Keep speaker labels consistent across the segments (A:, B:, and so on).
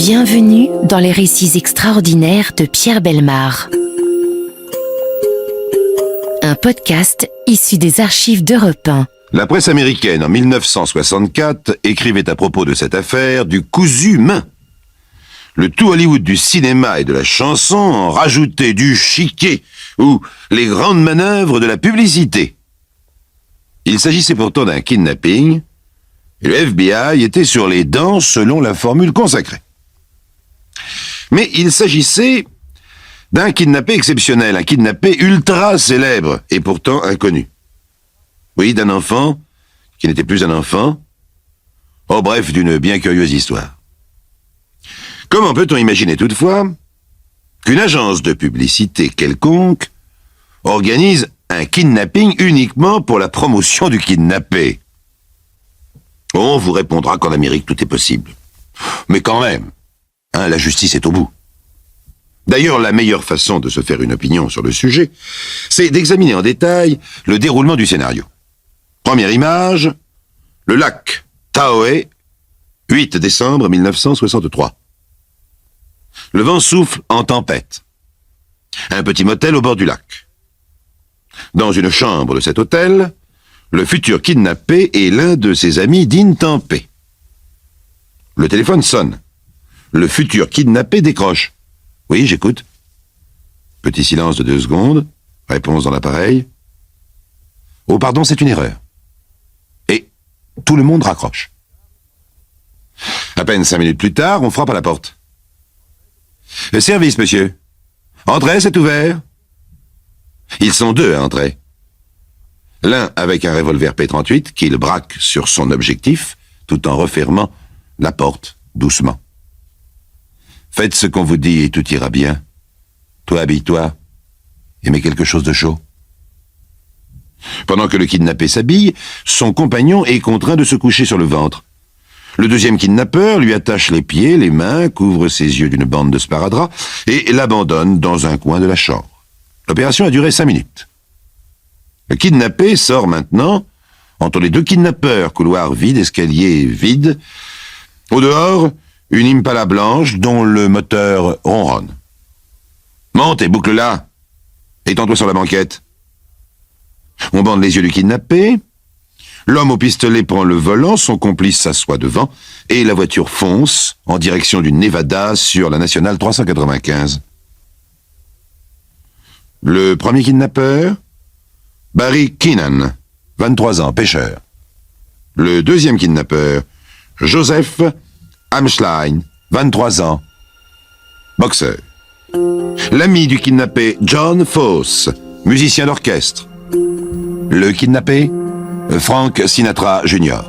A: Bienvenue dans les récits extraordinaires de Pierre Bellemare. Un podcast issu des archives d'Europe 1.
B: La presse américaine, en 1964, écrivait à propos de cette affaire du cousu main. Le tout Hollywood du cinéma et de la chanson en rajoutait du chiquet ou les grandes manœuvres de la publicité. Il s'agissait pourtant d'un kidnapping, et le FBI était sur les dents selon la formule consacrée. Mais il s'agissait d'un kidnappé exceptionnel, un kidnappé ultra célèbre et pourtant inconnu. Oui, d'un enfant qui n'était plus un enfant. Oh bref, d'une bien curieuse histoire. Comment peut-on imaginer toutefois qu'une agence de publicité quelconque organise un kidnapping uniquement pour la promotion du kidnappé? On vous répondra qu'en Amérique tout est possible. Mais quand même, la justice est au bout. D'ailleurs, la meilleure façon de se faire une opinion sur le sujet, c'est d'examiner en détail le déroulement du scénario. Première image, le lac Tahoe, 8 décembre 1963. Le vent souffle en tempête. Un petit motel au bord du lac. Dans une chambre de cet hôtel, le futur kidnappé et l'un de ses amis dînent en paix. Le téléphone sonne. Le futur kidnappé décroche. Oui, j'écoute. Petit silence de 2 secondes. Réponse dans l'appareil. Oh, pardon, c'est une erreur. Et tout le monde raccroche. À peine 5 minutes plus tard, on frappe à la porte. Le service, monsieur. Entrez, c'est ouvert. Ils sont 2 à entrer. L'un avec un revolver P38 qu'il braque sur son objectif, tout en refermant la porte doucement. Faites ce qu'on vous dit et tout ira bien. Toi, habille-toi et mets quelque chose de chaud. Pendant que le kidnappé s'habille, son compagnon est contraint de se coucher sur le ventre. Le deuxième kidnappeur lui attache les pieds, les mains, couvre ses yeux d'une bande de sparadrap et l'abandonne dans un coin de la chambre. L'opération a duré 5 minutes. Le kidnappé sort maintenant, entre les 2 kidnappeurs, couloir vide, escalier vide. Au dehors, une Impala blanche dont le moteur ronronne. Monte et boucle-la. Étends-toi sur la banquette. On bande les yeux du kidnappé. L'homme au pistolet prend le volant, son complice s'assoit devant, et la voiture fonce en direction du Nevada sur la nationale 395. Le premier kidnappeur, Barry Keenan, 23 ans, pêcheur. Le deuxième kidnappeur, Joseph Amschlein, 23 ans, boxeur. L'ami du kidnappé, John Foss, musicien d'orchestre. Le kidnappé, Frank Sinatra Jr.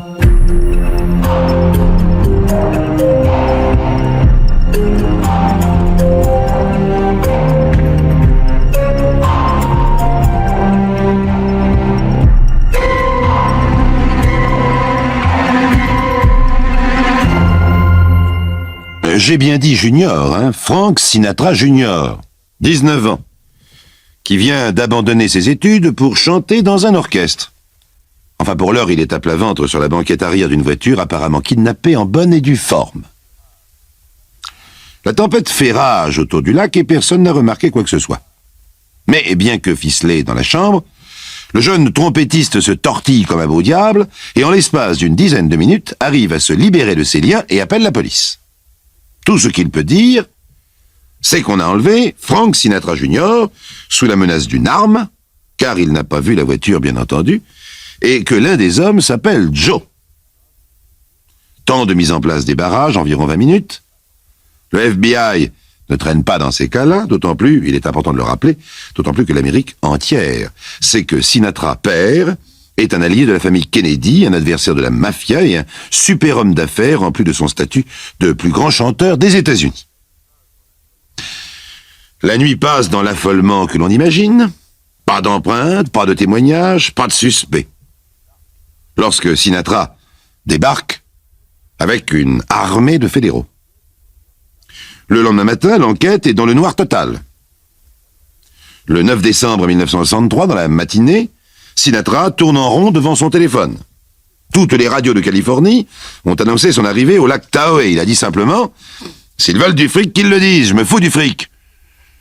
B: J'ai bien dit junior, Frank Sinatra Jr., 19 ans, qui vient d'abandonner ses études pour chanter dans un orchestre. Enfin, pour l'heure, il est à plat ventre sur la banquette arrière d'une voiture apparemment kidnappée en bonne et due forme. La tempête fait rage autour du lac et personne n'a remarqué quoi que ce soit. Mais bien que ficelé dans la chambre, le jeune trompettiste se tortille comme un beau diable et en l'espace d'une dizaine de minutes arrive à se libérer de ses liens et appelle la police. Tout ce qu'il peut dire, c'est qu'on a enlevé Frank Sinatra Jr. sous la menace d'une arme, car il n'a pas vu la voiture bien entendu, et que l'un des hommes s'appelle Joe. Temps de mise en place des barrages, environ 20 minutes. Le FBI ne traîne pas dans ces cas-là, d'autant plus, il est important de le rappeler, d'autant plus que l'Amérique entière sait que Sinatra père est un allié de la famille Kennedy, un adversaire de la mafia et un super homme d'affaires en plus de son statut de plus grand chanteur des États-Unis. La nuit passe dans l'affolement que l'on imagine. Pas d'empreinte, pas de témoignage, pas de suspect. Lorsque Sinatra débarque avec une armée de fédéraux. Le lendemain matin, l'enquête est dans le noir total. Le 9 décembre 1963, dans la matinée, Sinatra tourne en rond devant son téléphone. Toutes les radios de Californie ont annoncé son arrivée au lac Tahoe. Il a dit simplement S'ils veulent du fric, qu'ils le disent, je me fous du fric.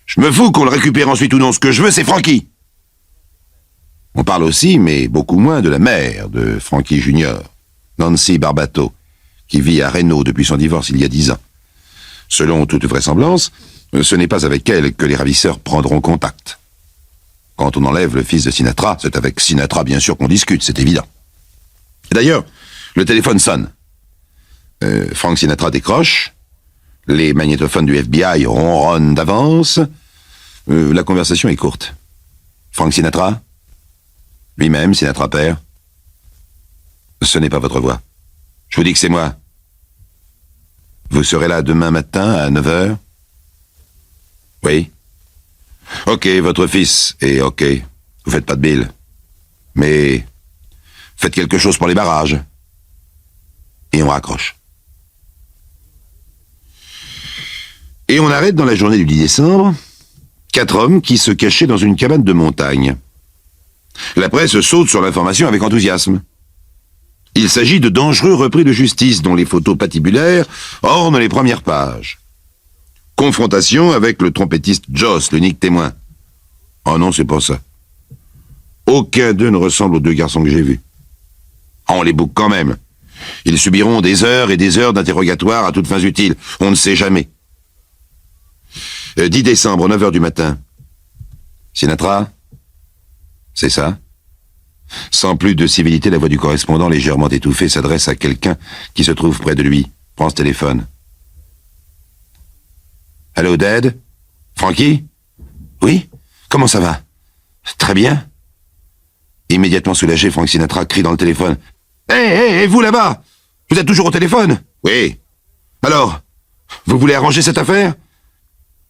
B: Je me fous qu'on le récupère ensuite ou non, ce que je veux, c'est Frankie. On parle aussi, mais beaucoup moins, de la mère de Frankie Junior, Nancy Barbato, qui vit à Reno depuis son divorce il y a 10 ans. Selon toute vraisemblance, ce n'est pas avec elle que les ravisseurs prendront contact. Quand on enlève le fils de Sinatra, c'est avec Sinatra bien sûr qu'on discute, c'est évident. Et d'ailleurs, le téléphone sonne. Frank Sinatra décroche, les magnétophones du FBI ronronnent d'avance. La conversation est courte. Frank Sinatra? Lui-même, Sinatra père? Ce n'est pas votre voix. Je vous dis que c'est moi. Vous serez là demain matin à 9h? Oui. Ok, votre fils est ok. Vous faites pas de bill. Mais faites quelque chose pour les barrages. Et on raccroche. Et on arrête dans la journée du 10 décembre 4 hommes qui se cachaient dans une cabane de montagne. La presse saute sur l'information avec enthousiasme. Il s'agit de dangereux repris de justice dont les photos patibulaires ornent les premières pages. Confrontation avec le trompettiste Joss, l'unique témoin. Oh non, c'est pas ça. Aucun d'eux ne ressemble aux 2 garçons que j'ai vus. On les boucle quand même. Ils subiront des heures et des heures d'interrogatoire à toutes fins utiles. On ne sait jamais. 10 décembre, 9h du matin. Sinatra? C'est ça? Sans plus de civilité, la voix du correspondant, légèrement étouffée, s'adresse à quelqu'un qui se trouve près de lui. Prend ce téléphone. Allô, Dad? Frankie? Oui? Comment ça va? Très bien. Immédiatement soulagé, Frank Sinatra crie dans le téléphone. Hé, vous là-bas! Vous êtes toujours au téléphone? Oui. Alors, vous voulez arranger cette affaire?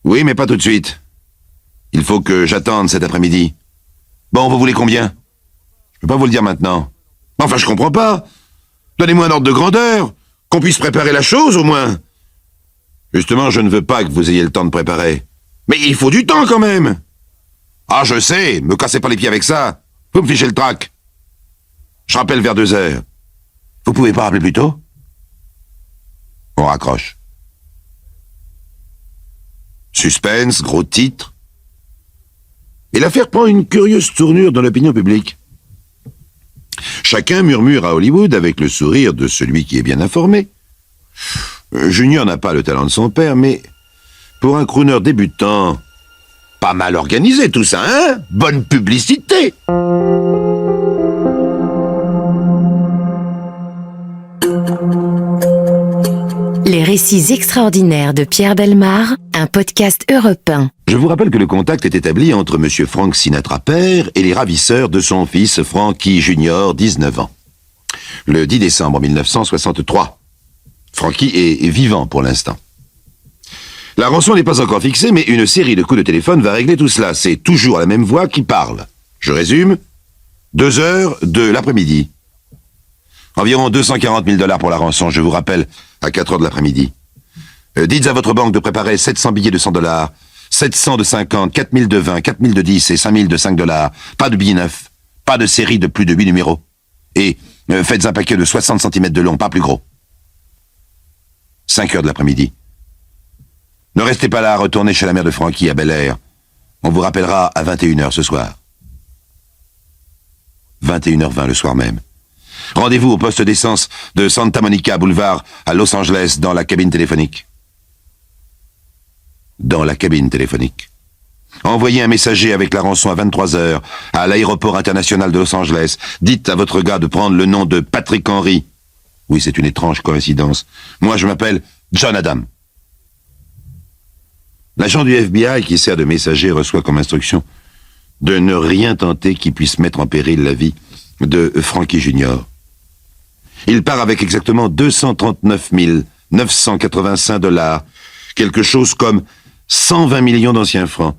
B: Oui, mais pas tout de suite. Il faut que j'attende cet après-midi. Bon, vous voulez combien? Je peux pas vous le dire maintenant. Enfin, je comprends pas. Donnez-moi un ordre de grandeur, qu'on puisse préparer la chose au moins. Justement, je ne veux pas que vous ayez le temps de préparer. Mais il faut du temps quand même. Ah, je sais, me cassez pas les pieds avec ça. Vous me fichez le trac. Je rappelle vers 2h. Vous pouvez pas rappeler plus tôt? On raccroche. Suspense, gros titre. Et l'affaire prend une curieuse tournure dans l'opinion publique. Chacun murmure à Hollywood avec le sourire de celui qui est bien informé. Junior n'a pas le talent de son père, mais pour un crooner débutant, pas mal organisé tout ça, hein? Bonne publicité!
A: Les récits extraordinaires de Pierre Bellemare, un podcast Europe 1.
B: Je vous rappelle que le contact est établi entre M. Frank Sinatra père et les ravisseurs de son fils Frankie Junior, 19 ans. Le 10 décembre 1963. Frankie est vivant pour l'instant. La rançon n'est pas encore fixée, mais une série de coups de téléphone va régler tout cela. C'est toujours la même voix qui parle. Je résume. 2h de l'après-midi. Environ 240 000 $ pour la rançon, je vous rappelle, à 4h de l'après-midi. Dites à votre banque de préparer 700 billets de 100 $, 700 de 50, 4000 de 20, 4000 de 10 et 5000 de 5 $. Pas de billets neufs, pas de série de plus de 8 numéros. Et faites un paquet de 60 cm de long, pas plus gros. 5h de l'après-midi. Ne restez pas là, retournez chez la mère de Frankie à Bel Air. On vous rappellera à 21h ce soir. 21h20 le soir même. Rendez-vous au poste d'essence de Santa Monica Boulevard à Los Angeles dans la cabine téléphonique. Dans la cabine téléphonique. Envoyez un messager avec la rançon à 23h à l'aéroport international de Los Angeles. Dites à votre gars de prendre le nom de Patrick Henry. Oui, c'est une étrange coïncidence. Moi, je m'appelle John Adam. L'agent du FBI qui sert de messager reçoit comme instruction de ne rien tenter qui puisse mettre en péril la vie de Frankie Junior. Il part avec exactement 239 985 $, quelque chose comme 120 millions d'anciens francs.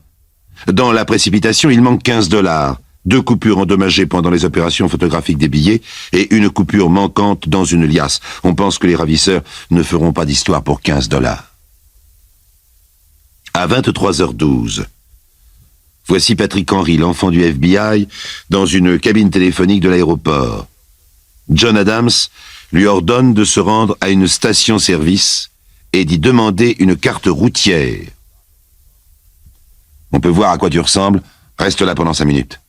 B: Dans la précipitation, il manque 15 $, 2 coupures endommagées pendant les opérations photographiques des billets et une coupure manquante dans une liasse. On pense que les ravisseurs ne feront pas d'histoire pour 15 $. À 23h12, voici Patrick Henry, l'enfant du FBI, dans une cabine téléphonique de l'aéroport. John Adams lui ordonne de se rendre à une station-service et d'y demander une carte routière. On peut voir à quoi tu ressembles, reste là pendant 5 minutes.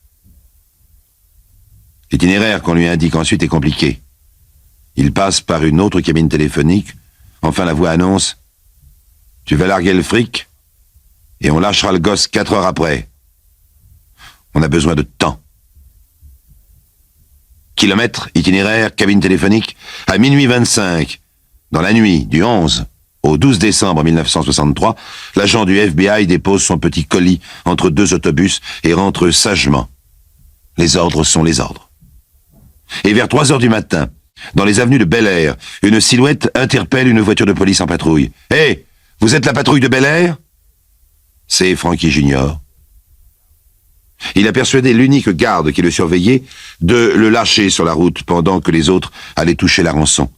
B: L'itinéraire qu'on lui indique ensuite est compliqué. Il passe par une autre cabine téléphonique, enfin la voix annonce « Tu vas larguer le fric et on lâchera le gosse 4 heures après. On a besoin de temps. » Kilomètres, itinéraire, cabine téléphonique, à minuit 25, dans la nuit du 11 au 12 décembre 1963, l'agent du FBI dépose son petit colis entre 2 autobus et rentre sagement. Les ordres sont les ordres. Et vers 3 heures du matin, dans les avenues de Bel Air, une silhouette interpelle une voiture de police en patrouille. « Hé, vous êtes la patrouille de Bel Air ?» C'est Frankie Junior. Il a persuadé l'unique garde qui le surveillait de le lâcher sur la route pendant que les autres allaient toucher la rançon.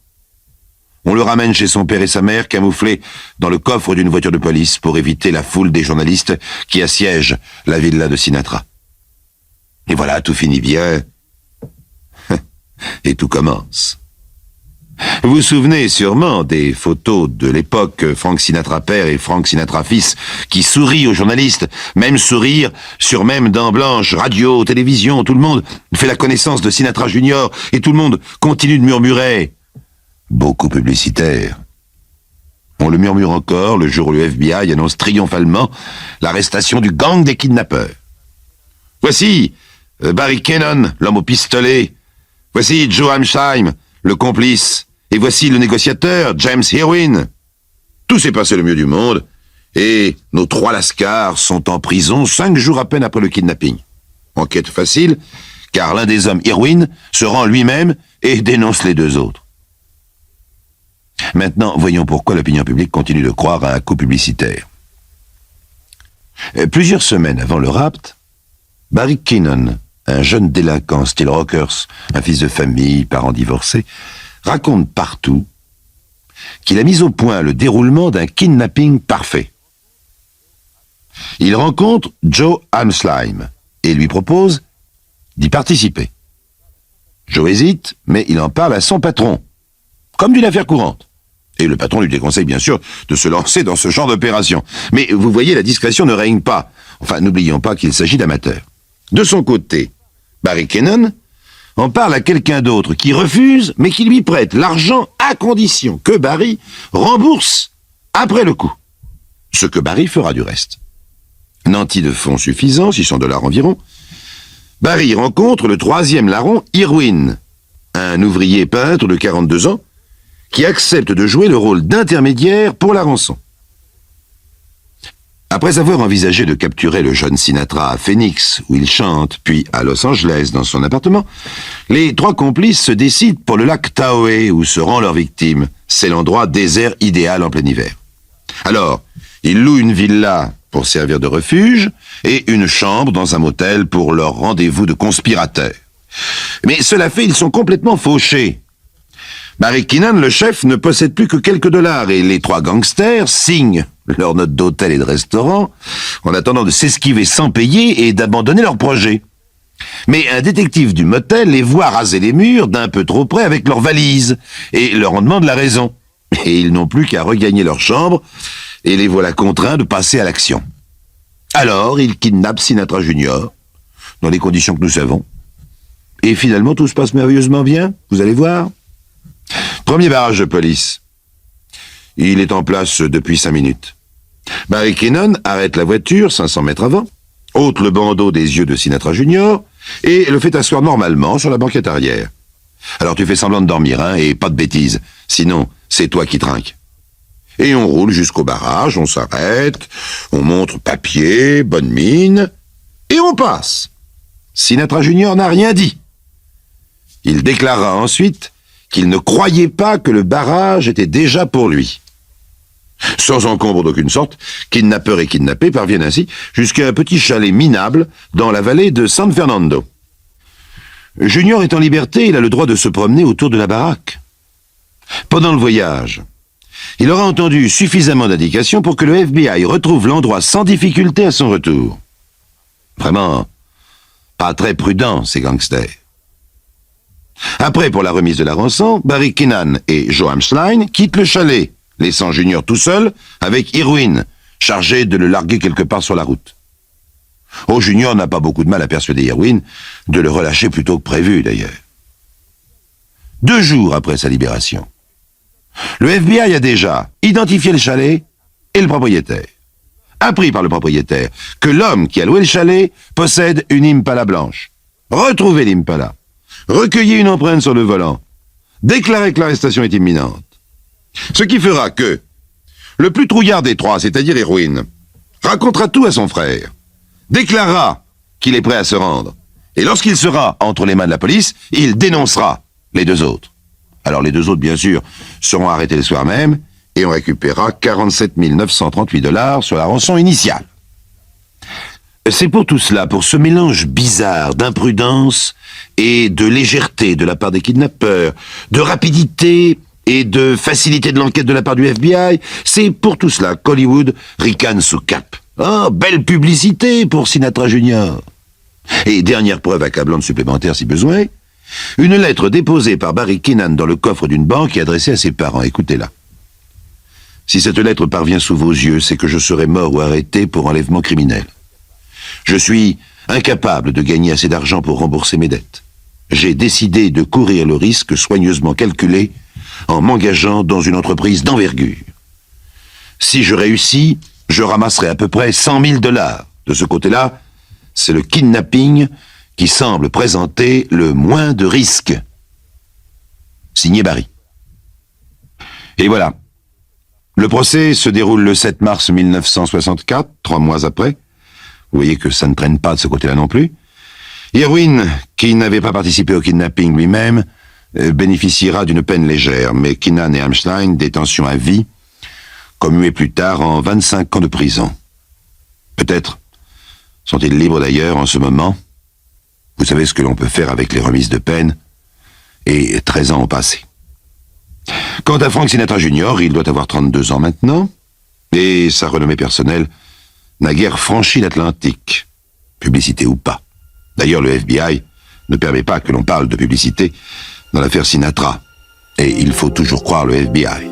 B: On le ramène chez son père et sa mère, camouflés dans le coffre d'une voiture de police pour éviter la foule des journalistes qui assiègent la villa de Sinatra. Et voilà, tout finit bien. Et tout commence. Vous vous souvenez sûrement des photos de l'époque Frank Sinatra père et Frank Sinatra fils qui sourient aux journalistes, même sourire sur même dents blanches, radio, télévision, tout le monde fait la connaissance de Sinatra Junior et tout le monde continue de murmurer. Beaucoup publicitaire. On le murmure encore le jour où le FBI annonce triomphalement l'arrestation du gang des kidnappeurs. Voici Barry Kennan, l'homme au pistolet. Voici Joe Hamsheim, le complice. Et voici le négociateur, James Irwin. Tout s'est passé le mieux du monde, et nos 3 lascars sont en prison 5 jours à peine après le kidnapping. Enquête facile, car l'un des hommes, Irwin, se rend lui-même et dénonce les 2 autres. Maintenant, voyons pourquoi l'opinion publique continue de croire à un coup publicitaire. Plusieurs semaines avant le rapt, Barry Kennan, un jeune délinquant style Rockers, un fils de famille, parents divorcés, raconte partout qu'il a mis au point le déroulement d'un kidnapping parfait. Il rencontre Joe Hamsheim et lui propose d'y participer. Joe hésite, mais il en parle à son patron, comme d'une affaire courante. Et le patron lui déconseille bien sûr de se lancer dans ce genre d'opération. Mais vous voyez, la discrétion ne règne pas. Enfin, n'oublions pas qu'il s'agit d'amateurs. De son côté, Barry Kennan en parle à quelqu'un d'autre qui refuse, mais qui lui prête l'argent à condition que Barry rembourse après le coup. Ce que Barry fera du reste. Nanti de fonds suffisants, $600 environ, Barry rencontre le 3e larron, Irwin, un ouvrier peintre de 42 ans, qui accepte de jouer le rôle d'intermédiaire pour la rançon. Après avoir envisagé de capturer le jeune Sinatra à Phoenix, où il chante, puis à Los Angeles, dans son appartement, les 3 complices se décident pour le lac Tahoe, où se rend leur victime. C'est l'endroit désert idéal en plein hiver. Alors, ils louent une villa pour servir de refuge et une chambre dans un motel pour leur rendez-vous de conspirateurs. Mais cela fait, ils sont complètement fauchés. Barry Kennan, le chef, ne possède plus que quelques dollars et les 3 gangsters signent leurs notes d'hôtel et de restaurant en attendant de s'esquiver sans payer et d'abandonner leur projet. Mais un détective du motel les voit raser les murs d'un peu trop près avec leurs valises et leur en demande la raison. Et ils n'ont plus qu'à regagner leur chambre et les voilà contraints de passer à l'action. Alors, ils kidnappent Sinatra Junior, dans les conditions que nous savons. Et finalement, tout se passe merveilleusement bien, vous allez voir. Premier barrage de police. Il est en place depuis 5 minutes. Barry Kennan arrête la voiture 500 mètres avant, ôte le bandeau des yeux de Sinatra Junior et le fait asseoir normalement sur la banquette arrière. Alors tu fais semblant de dormir, hein, et pas de bêtises, sinon c'est toi qui trinques. Et on roule jusqu'au barrage, on s'arrête, on montre papier, bonne mine, et on passe. Sinatra Junior n'a rien dit. Il déclara ensuite qu'il ne croyait pas que le barrage était déjà pour lui. Sans encombre d'aucune sorte, kidnappeurs et kidnappés parviennent ainsi jusqu'à un petit chalet minable dans la vallée de San Fernando. Junior est en liberté, il a le droit de se promener autour de la baraque. Pendant le voyage, il aura entendu suffisamment d'indications pour que le FBI retrouve l'endroit sans difficulté à son retour. Vraiment, pas très prudent, ces gangsters. Après, pour la remise de la rançon, Barry Kennan et Joe Hamsheim quittent le chalet, laissant Junior tout seul avec Irwin, chargé de le larguer quelque part sur la route. Oh, Junior n'a pas beaucoup de mal à persuader Irwin de le relâcher plus tôt que prévu, d'ailleurs. 2 jours après sa libération, le FBI a déjà identifié le chalet et le propriétaire. Appris par le propriétaire que l'homme qui a loué le chalet possède une Impala blanche. Retrouvé l'Impala, recueillir une empreinte sur le volant, déclarer que l'arrestation est imminente. Ce qui fera que le plus trouillard des 3, c'est-à-dire Irwin, racontera tout à son frère, déclarera qu'il est prêt à se rendre, et lorsqu'il sera entre les mains de la police, il dénoncera les 2 autres. Alors les 2 autres, bien sûr, seront arrêtés le soir même, et on récupérera 47 938 $ sur la rançon initiale. C'est pour tout cela, pour ce mélange bizarre d'imprudence et de légèreté de la part des kidnappeurs, de rapidité et de facilité de l'enquête de la part du FBI, c'est pour tout cela qu'Hollywood ricane sous cap. Oh, belle publicité pour Sinatra Junior. Et dernière preuve accablante supplémentaire si besoin, une lettre déposée par Barry Keenan dans le coffre d'une banque et adressée à ses parents. Écoutez-la. Si cette lettre parvient sous vos yeux, c'est que je serai mort ou arrêté pour enlèvement criminel. Je suis incapable de gagner assez d'argent pour rembourser mes dettes. J'ai décidé de courir le risque soigneusement calculé en m'engageant dans une entreprise d'envergure. Si je réussis, je ramasserai à peu près 100 000 $. De ce côté-là, c'est le kidnapping qui semble présenter le moins de risques. Signé Barry. Et voilà. Le procès se déroule le 7 mars 1964, 3 mois après. Vous voyez que ça ne traîne pas de ce côté-là non plus. Irwin, qui n'avait pas participé au kidnapping lui-même, bénéficiera d'une peine légère, mais Keenan et Hammerstein, détention à vie, commués plus tard en 25 ans de prison. Peut-être sont-ils libres d'ailleurs en ce moment. Vous savez ce que l'on peut faire avec les remises de peine, et 13 ans ont passé. Quant à Frank Sinatra Jr., il doit avoir 32 ans maintenant, et sa renommée personnelle n'a guère franchi l'Atlantique, publicité ou pas. D'ailleurs, le FBI ne permet pas que l'on parle de publicité dans l'affaire Sinatra, et il faut toujours croire le FBI.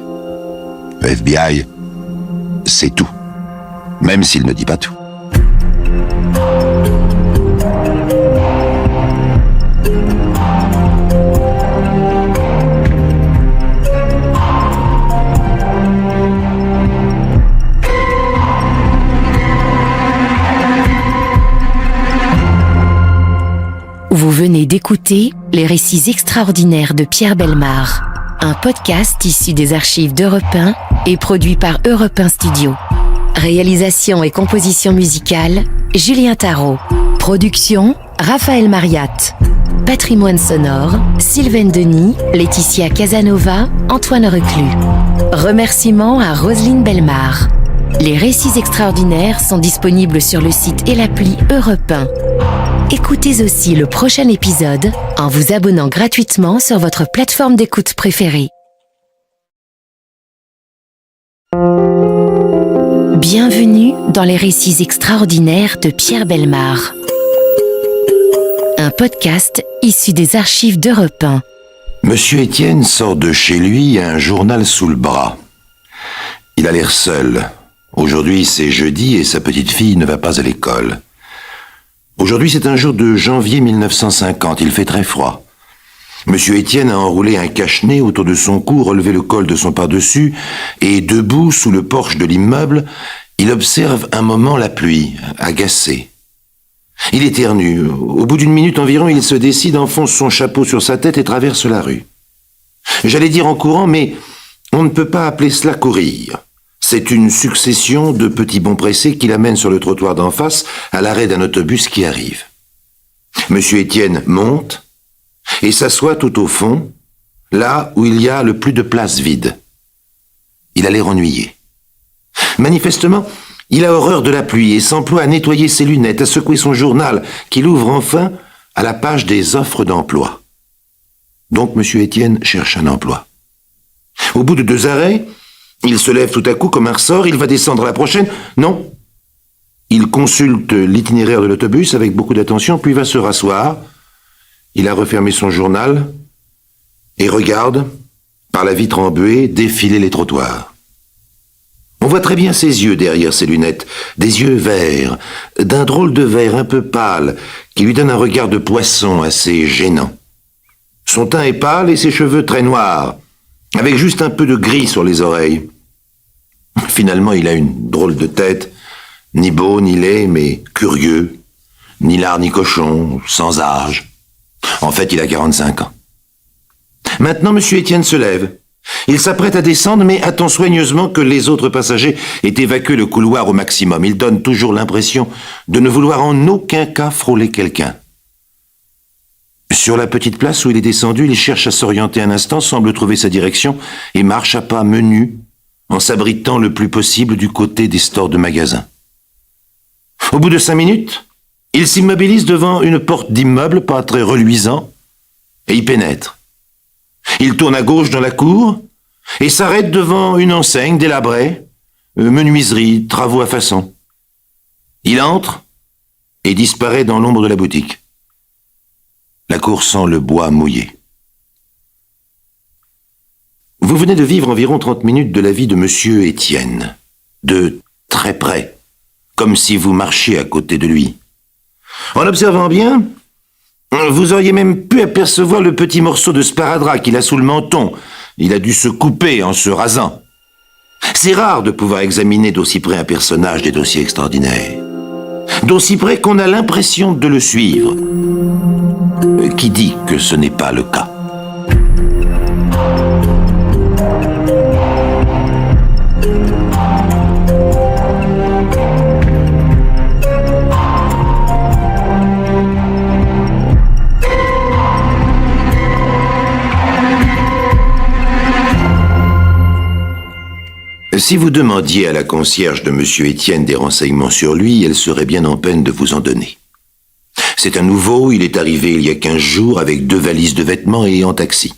B: Le FBI, c'est tout, même s'il ne dit pas tout.
A: Vous venez d'écouter Les récits extraordinaires de Pierre Bellemare, un podcast issu des archives d'Europe 1 et produit par Europe 1 Studio. Réalisation et composition musicale, Julien Tarot. Production, Raphaël Mariat. Patrimoine sonore, Sylvaine Denis, Laetitia Casanova, Antoine Reclus. Remerciements à Roselyne Bellemare. Les récits extraordinaires sont disponibles sur le site et l'appli Europe 1. Écoutez aussi le prochain épisode en vous abonnant gratuitement sur votre plateforme d'écoute préférée. Bienvenue dans les récits extraordinaires de Pierre Bellemare. Un podcast issu des archives d'Europe 1.
B: Monsieur Étienne sort de chez lui un journal sous le bras. Il a l'air seul. Aujourd'hui, c'est jeudi et sa petite fille ne va pas à l'école. Aujourd'hui, c'est un jour de janvier 1950. Il fait très froid. Monsieur Étienne a enroulé un cache-nez autour de son cou, relevé le col de son pardessus, et debout sous le porche de l'immeuble, il observe un moment la pluie, agacé. Il éternue. Au bout d'une minute environ, il se décide, enfonce son chapeau sur sa tête et traverse la rue. J'allais dire en courant, mais on ne peut pas appeler cela courir. C'est une succession de petits bonds pressés qui l'amènent sur le trottoir d'en face, à l'arrêt d'un autobus qui arrive. Monsieur Étienne monte et s'assoit tout au fond, là où il y a le plus de place vide. Il a l'air ennuyé. Manifestement, il a horreur de la pluie et s'emploie à nettoyer ses lunettes, à secouer son journal, qu'il ouvre enfin à la page des offres d'emploi. Donc Monsieur Étienne cherche un emploi. Au bout de 2 arrêts, il se lève tout à coup comme un ressort, il va descendre à la prochaine. Non. Il consulte l'itinéraire de l'autobus avec beaucoup d'attention, puis va se rasseoir. Il a refermé son journal et regarde, par la vitre embuée, défiler les trottoirs. voit très bien ses yeux derrière ses lunettes, des yeux verts, d'un drôle de vert un peu pâle, qui lui donne un regard de poisson assez gênant. Son teint est pâle et ses cheveux très noirs, avec juste un peu de gris sur les oreilles. Finalement, il a une drôle de tête, ni beau ni laid, mais curieux, ni lard ni cochon, sans âge. En fait, il a 45 ans. Maintenant, M. Étienne se lève. Il s'apprête à descendre, mais attend soigneusement que les autres passagers aient évacué le couloir au maximum. Il donne toujours l'impression de ne vouloir en aucun cas frôler quelqu'un. Sur la petite place où il est descendu, il cherche à s'orienter un instant, semble trouver sa direction et marche à pas menus, en s'abritant le plus possible du côté des stores de magasins. Au bout de 5 minutes, il s'immobilise devant une porte d'immeuble pas très reluisant et y pénètre. Il tourne à gauche dans la cour et s'arrête devant une enseigne délabrée, menuiserie, travaux à façon. Il entre et disparaît dans l'ombre de la boutique. La cour sent le bois mouillé. Vous venez de vivre environ 30 minutes de la vie de Monsieur Étienne, de très près, comme si vous marchiez à côté de lui. En observant bien, vous auriez même pu apercevoir le petit morceau de sparadrap qu'il a sous le menton. Il a dû se couper en se rasant. C'est rare de pouvoir examiner d'aussi près un personnage des dossiers extraordinaires. D'aussi près qu'on a l'impression de le suivre. Qui dit que ce n'est pas le cas? Si vous demandiez à la concierge de M. Étienne des renseignements sur lui, elle serait bien en peine de vous en donner. C'est un nouveau, il est arrivé il y a 15 jours avec 2 valises de vêtements et en taxi.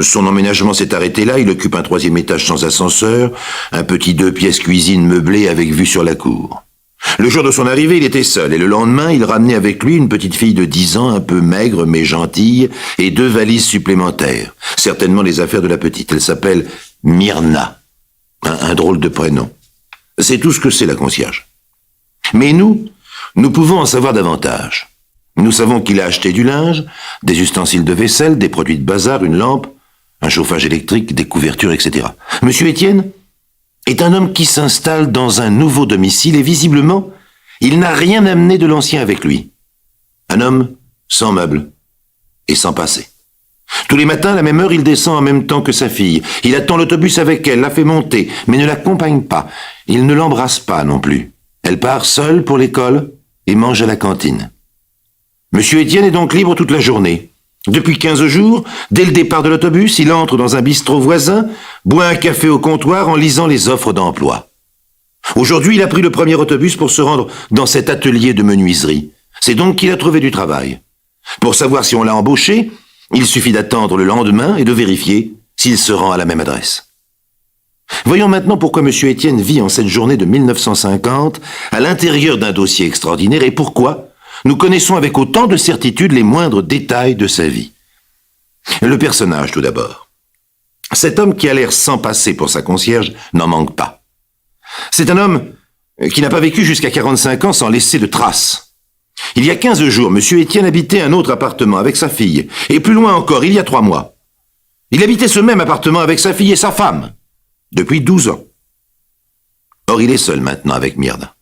B: Son emménagement s'est arrêté là, il occupe un 3e étage sans ascenseur, un petit 2 pièces cuisine meublé avec vue sur la cour. Le jour de son arrivée, il était seul, et le lendemain, il ramenait avec lui une petite fille de 10 ans, un peu maigre mais gentille, et 2 valises supplémentaires. Certainement les affaires de la petite. Elle s'appelle Myrna. Un drôle de prénom. C'est tout ce que c'est la concierge. Mais nous pouvons en savoir davantage. Nous savons qu'il a acheté du linge, des ustensiles de vaisselle, des produits de bazar, une lampe, un chauffage électrique, des couvertures, etc. Monsieur Étienne est un homme qui s'installe dans un nouveau domicile et visiblement, il n'a rien amené de l'ancien avec lui. Un homme sans meubles et sans passé. Tous les matins, à la même heure, il descend en même temps que sa fille. Il attend l'autobus avec elle, la fait monter, mais ne l'accompagne pas. Il ne l'embrasse pas non plus. Elle part seule pour l'école et mange à la cantine. Monsieur Étienne est donc libre toute la journée. Depuis 15 jours, dès le départ de l'autobus, il entre dans un bistrot voisin, boit un café au comptoir en lisant les offres d'emploi. Aujourd'hui, il a pris le premier autobus pour se rendre dans cet atelier de menuiserie. C'est donc qu'il a trouvé du travail. Pour savoir si on l'a embauché, il suffit d'attendre le lendemain et de vérifier s'il se rend à la même adresse. Voyons maintenant pourquoi M. Étienne vit en cette journée de 1950 à l'intérieur d'un dossier extraordinaire et pourquoi nous connaissons avec autant de certitude les moindres détails de sa vie. Le personnage, tout d'abord. Cet homme qui a l'air sans passé pour sa concierge n'en manque pas. C'est un homme qui n'a pas vécu jusqu'à 45 ans sans laisser de traces. Il y a 15 jours, M. Étienne habitait un autre appartement avec sa fille. Et plus loin encore, il y a 3 mois. Il habitait ce même appartement avec sa fille et sa femme. Depuis 12 ans. Or, il est seul maintenant avec Myrna.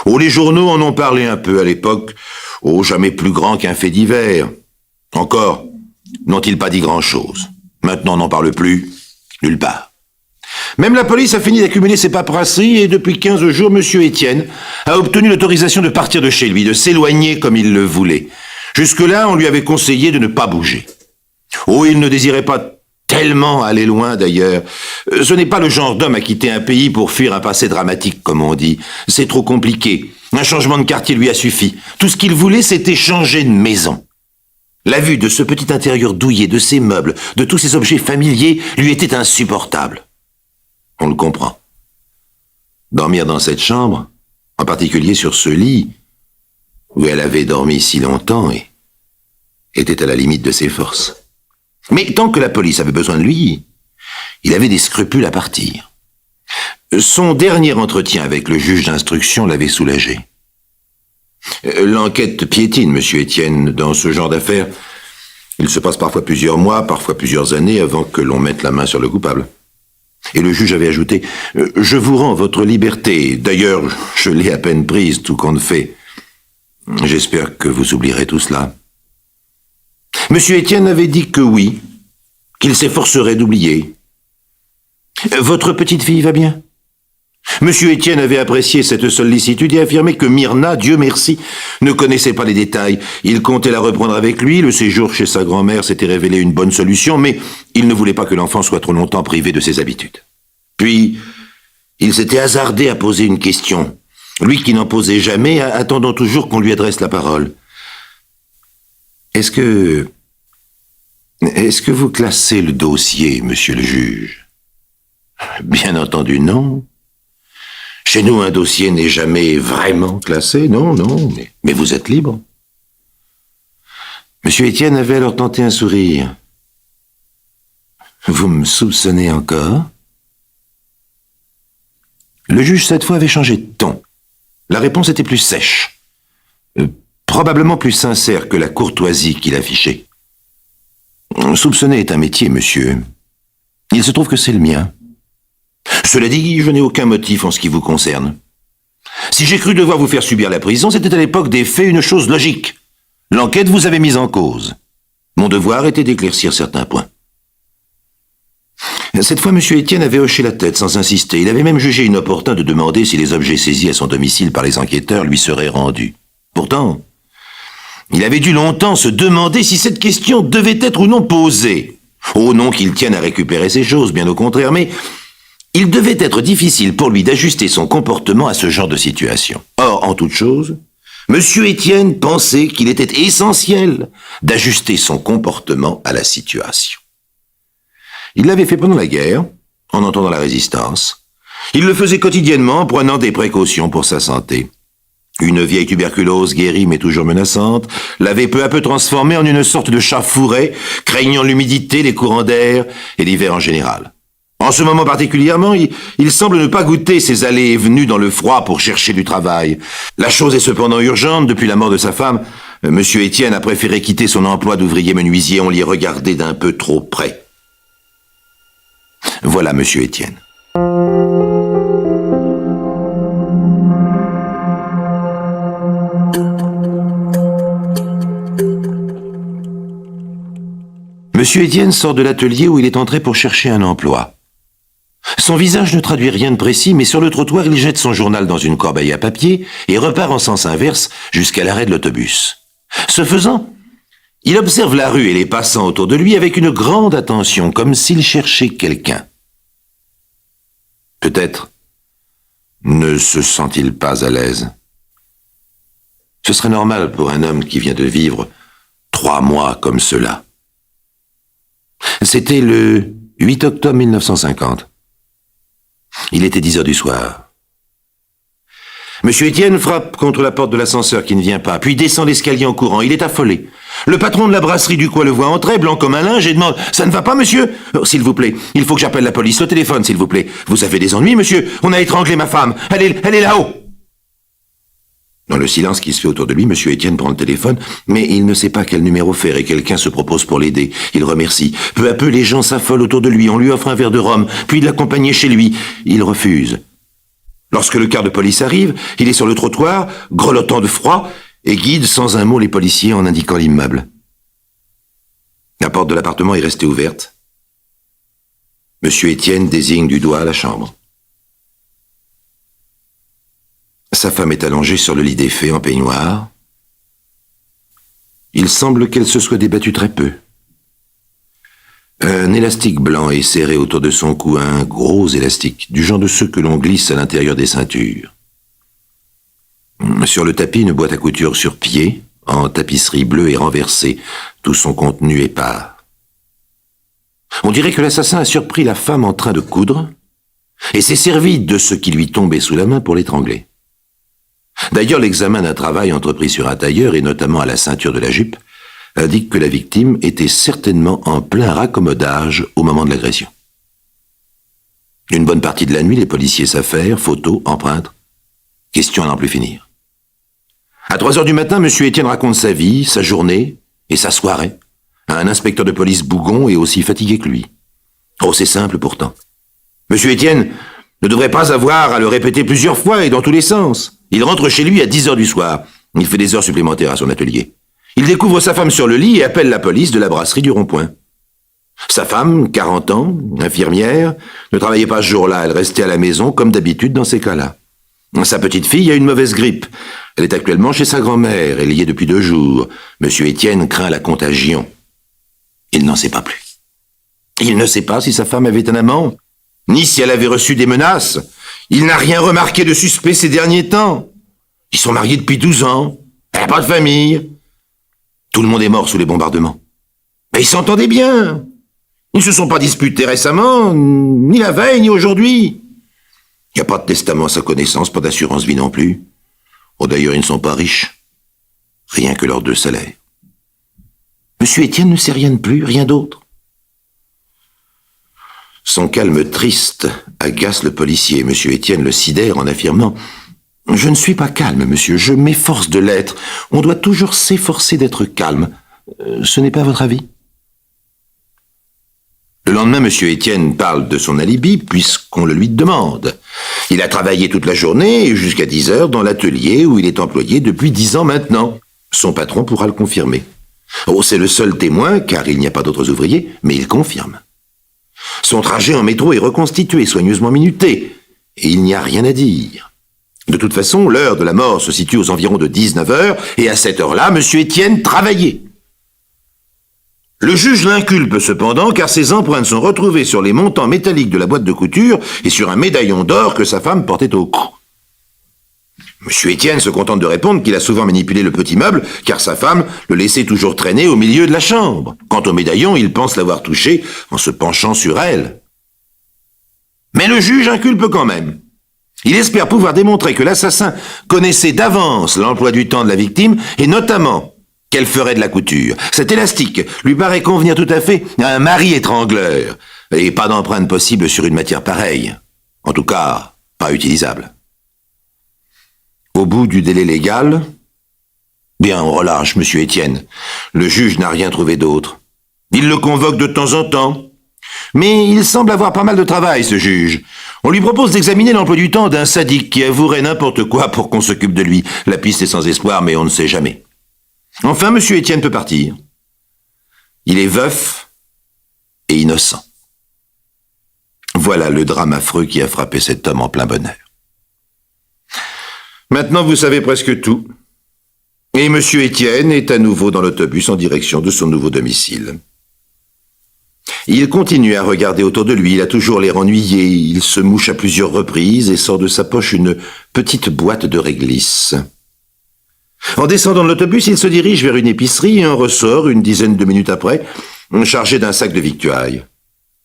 B: Oh, les journaux en ont parlé un peu à l'époque. Oh, jamais plus grand qu'un fait divers. Encore, n'ont-ils pas dit grand-chose. Maintenant, on n'en parle plus, nulle part. Même la police a fini d'accumuler ses paperasseries et depuis 15 jours, M. Étienne a obtenu l'autorisation de partir de chez lui, de s'éloigner comme il le voulait. Jusque-là, on lui avait conseillé de ne pas bouger. Oh, il ne désirait pas tellement aller loin, d'ailleurs. Ce n'est pas le genre d'homme à quitter un pays pour fuir un passé dramatique, comme on dit. C'est trop compliqué. Un changement de quartier lui a suffi. Tout ce qu'il voulait, c'était changer de maison. La vue de ce petit intérieur douillet, de ses meubles, de tous ses objets familiers, lui était insupportable. On le comprend. Dormir dans cette chambre, en particulier sur ce lit, où elle avait dormi si longtemps, était à la limite de ses forces. Mais tant que la police avait besoin de lui, il avait des scrupules à partir. Son dernier entretien avec le juge d'instruction l'avait soulagé. L'enquête piétine, monsieur Étienne. Dans ce genre d'affaires, il se passe parfois plusieurs mois, parfois plusieurs années avant que l'on mette la main sur le coupable. Et le juge avait ajouté « Je vous rends votre liberté. D'ailleurs, je l'ai à peine prise, tout compte fait. J'espère que vous oublierez tout cela. » Monsieur Étienne avait dit que oui, qu'il s'efforcerait d'oublier. « Votre petite fille va bien ?» Monsieur Étienne avait apprécié cette sollicitude et affirmé que Myrna, Dieu merci, ne connaissait pas les détails. Il comptait la reprendre avec lui. Le séjour chez sa grand-mère s'était révélé une bonne solution, mais il ne voulait pas que l'enfant soit trop longtemps privé de ses habitudes. Puis, il s'était hasardé à poser une question. Lui qui n'en posait jamais, attendant toujours qu'on lui adresse la parole. Est-ce que vous classez le dossier, monsieur le juge? Bien entendu, non. Chez nous, un dossier n'est jamais vraiment classé, non, mais vous êtes libre. Monsieur Étienne avait alors tenté un sourire. Vous me soupçonnez encore? Le juge, cette fois, avait changé de ton. La réponse était plus sèche, probablement plus sincère que la courtoisie qu'il affichait. Soupçonner est un métier, monsieur. Il se trouve que c'est le mien. Cela dit, je n'ai aucun motif en ce qui vous concerne. Si j'ai cru devoir vous faire subir la prison, c'était à l'époque des faits une chose logique. L'enquête vous avait mise en cause. Mon devoir était d'éclaircir certains points. Cette fois, M. Étienne avait hoché la tête sans insister. Il avait même jugé inopportun de demander si les objets saisis à son domicile par les enquêteurs lui seraient rendus. Pourtant, il avait dû longtemps se demander si cette question devait être ou non posée. Oh non qu'il tienne à récupérer ces choses, bien au contraire, mais il devait être difficile pour lui d'ajuster son comportement à ce genre de situation. Or, en toute chose, M. Étienne pensait qu'il était essentiel d'ajuster son comportement à la situation. Il l'avait fait pendant la guerre, en entendant la résistance. Il le faisait quotidiennement en prenant des précautions pour sa santé. Une vieille tuberculose guérie mais toujours menaçante l'avait peu à peu transformé en une sorte de chat fourré, craignant l'humidité, les courants d'air et l'hiver en général. En ce moment particulièrement, il semble ne pas goûter ses allées et venues dans le froid pour chercher du travail. La chose est cependant urgente. Depuis la mort de sa femme, M. Étienne a préféré quitter son emploi d'ouvrier menuisier. On l'y regardait d'un peu trop près. Voilà M. Étienne. M. Étienne sort de l'atelier où il est entré pour chercher un emploi. Son visage ne traduit rien de précis, mais sur le trottoir, il jette son journal dans une corbeille à papier et repart en sens inverse jusqu'à l'arrêt de l'autobus. Ce faisant, il observe la rue et les passants autour de lui avec une grande attention, comme s'il cherchait quelqu'un. Peut-être ne se sent-il pas à l'aise. Ce serait normal pour un homme qui vient de vivre 3 mois comme cela. C'était le 8 octobre 1950. Il était 10 heures du soir. Monsieur Étienne frappe contre la porte de l'ascenseur qui ne vient pas, puis descend l'escalier en courant. Il est affolé. Le patron de la brasserie du coin le voit entrer, blanc comme un linge, et demande « Ça ne va pas, monsieur ?»« Oh, s'il vous plaît, il faut que j'appelle la police. Au téléphone, s'il vous plaît. Vous avez des ennuis, monsieur? On a étranglé ma femme. Elle est là-haut !» Dans le silence qui se fait autour de lui, Monsieur Étienne prend le téléphone, mais il ne sait pas quel numéro faire et quelqu'un se propose pour l'aider. Il remercie. Peu à peu, les gens s'affolent autour de lui. On lui offre un verre de rhum, puis de l'accompagner chez lui. Il refuse. Lorsque le car de police arrive, il est sur le trottoir, grelottant de froid, et guide sans un mot les policiers en indiquant l'immeuble. La porte de l'appartement est restée ouverte. Monsieur Étienne désigne du doigt la chambre. Sa femme est allongée sur le lit défait en peignoir. Il semble qu'elle se soit débattue très peu. Un élastique blanc est serré autour de son cou, un gros élastique, du genre de ceux que l'on glisse à l'intérieur des ceintures. Sur le tapis, une boîte à couture sur pied, en tapisserie bleue et renversée, tout son contenu épars. On dirait que l'assassin a surpris la femme en train de coudre et s'est servi de ce qui lui tombait sous la main pour l'étrangler. D'ailleurs, l'examen d'un travail entrepris sur un tailleur, et notamment à la ceinture de la jupe, indique que la victime était certainement en plein raccommodage au moment de l'agression. Une bonne partie de la nuit, les policiers s'affairent, photos, empreintes. Question à n'en plus finir. À 3 heures du matin, M. Étienne raconte sa vie, sa journée et sa soirée à un inspecteur de police bougon et aussi fatigué que lui. Oh, c'est simple pourtant. M. Étienne ne devrait pas avoir à le répéter plusieurs fois et dans tous les sens. Il rentre chez lui à 10 heures du soir. Il fait des heures supplémentaires à son atelier. Il découvre sa femme sur le lit et appelle la police de la brasserie du Rond-Point. Sa femme, 40 ans, infirmière, ne travaillait pas ce jour-là. Elle restait à la maison comme d'habitude dans ces cas-là. Sa petite fille a une mauvaise grippe. Elle est actuellement chez sa grand-mère. Elle y est depuis 2 jours. Monsieur Étienne craint la contagion. Il n'en sait pas plus. Il ne sait pas si sa femme avait un amant, ni si elle avait reçu des menaces. Il n'a rien remarqué de suspect ces derniers temps. Ils sont mariés depuis 12 ans. Elle n'a pas de famille. Tout le monde est mort sous les bombardements. Mais ils s'entendaient bien. Ils ne se sont pas disputés récemment, ni la veille, ni aujourd'hui. Il n'y a pas de testament à sa connaissance, pas d'assurance vie non plus. Oh, d'ailleurs, ils ne sont pas riches. Rien que leurs 2 salaires. Monsieur Étienne ne sait rien de plus, rien d'autre. Son calme triste agace le policier. Monsieur Étienne le sidère en affirmant « Je ne suis pas calme, monsieur, je m'efforce de l'être. On doit toujours s'efforcer d'être calme. Ce n'est pas votre avis ?» Le lendemain, monsieur Étienne parle de son alibi puisqu'on le lui demande. Il a travaillé toute la journée jusqu'à 10 heures dans l'atelier où il est employé depuis 10 ans maintenant. Son patron pourra le confirmer. Oh, c'est le seul témoin, car il n'y a pas d'autres ouvriers, mais il confirme. Son trajet en métro est reconstitué, soigneusement minuté, et il n'y a rien à dire. De toute façon, l'heure de la mort se situe aux environs de 19 heures, et à cette heure-là, monsieur Étienne travaillait. Le juge l'inculpe cependant, car ses empreintes sont retrouvées sur les montants métalliques de la boîte de couture et sur un médaillon d'or que sa femme portait au cou. Monsieur Étienne se contente de répondre qu'il a souvent manipulé le petit meuble, car sa femme le laissait toujours traîner au milieu de la chambre. Quant au médaillon, il pense l'avoir touché en se penchant sur elle. Mais le juge inculpe quand même. Il espère pouvoir démontrer que l'assassin connaissait d'avance l'emploi du temps de la victime, et notamment qu'elle ferait de la couture. Cet élastique lui paraît convenir tout à fait à un mari étrangleur, et pas d'empreinte possible sur une matière pareille. En tout cas, pas utilisable. Au bout du délai légal, bien, on relâche monsieur Étienne. Le juge n'a rien trouvé d'autre. Il le convoque de temps en temps. Mais il semble avoir pas mal de travail, ce juge. On lui propose d'examiner l'emploi du temps d'un sadique qui avouerait n'importe quoi pour qu'on s'occupe de lui. La piste est sans espoir, mais on ne sait jamais. Enfin, monsieur Étienne peut partir. Il est veuf et innocent. Voilà le drame affreux qui a frappé cet homme en plein bonheur. Maintenant, vous savez presque tout. Et monsieur Étienne est à nouveau dans l'autobus en direction de son nouveau domicile. Il continue à regarder autour de lui, il a toujours l'air ennuyé, il se mouche à plusieurs reprises et sort de sa poche une petite boîte de réglisse. En descendant de l'autobus, il se dirige vers une épicerie et en ressort, une dizaine de minutes après, chargé d'un sac de victuailles.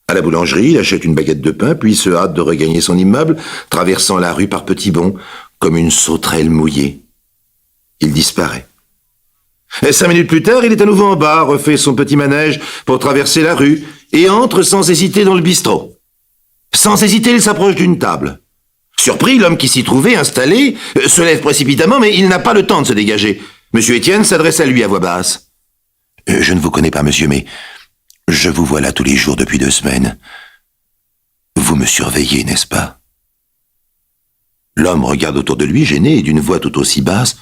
B: À la boulangerie, il achète une baguette de pain, puis se hâte de regagner son immeuble, traversant la rue par petits bonds, comme une sauterelle mouillée. Il disparaît. Et 5 minutes plus tard, il est à nouveau en bas, refait son petit manège pour traverser la rue et entre sans hésiter dans le bistrot. Sans hésiter, il s'approche d'une table. Surpris, l'homme qui s'y trouvait, installé, se lève précipitamment, mais il n'a pas le temps de se dégager. Monsieur Étienne s'adresse à lui à voix basse. « Je ne vous connais pas, monsieur, mais je vous vois là tous les jours depuis 2 semaines. Vous me surveillez, n'est-ce pas ?» L'homme regarde autour de lui, gêné, et d'une voix tout aussi basse.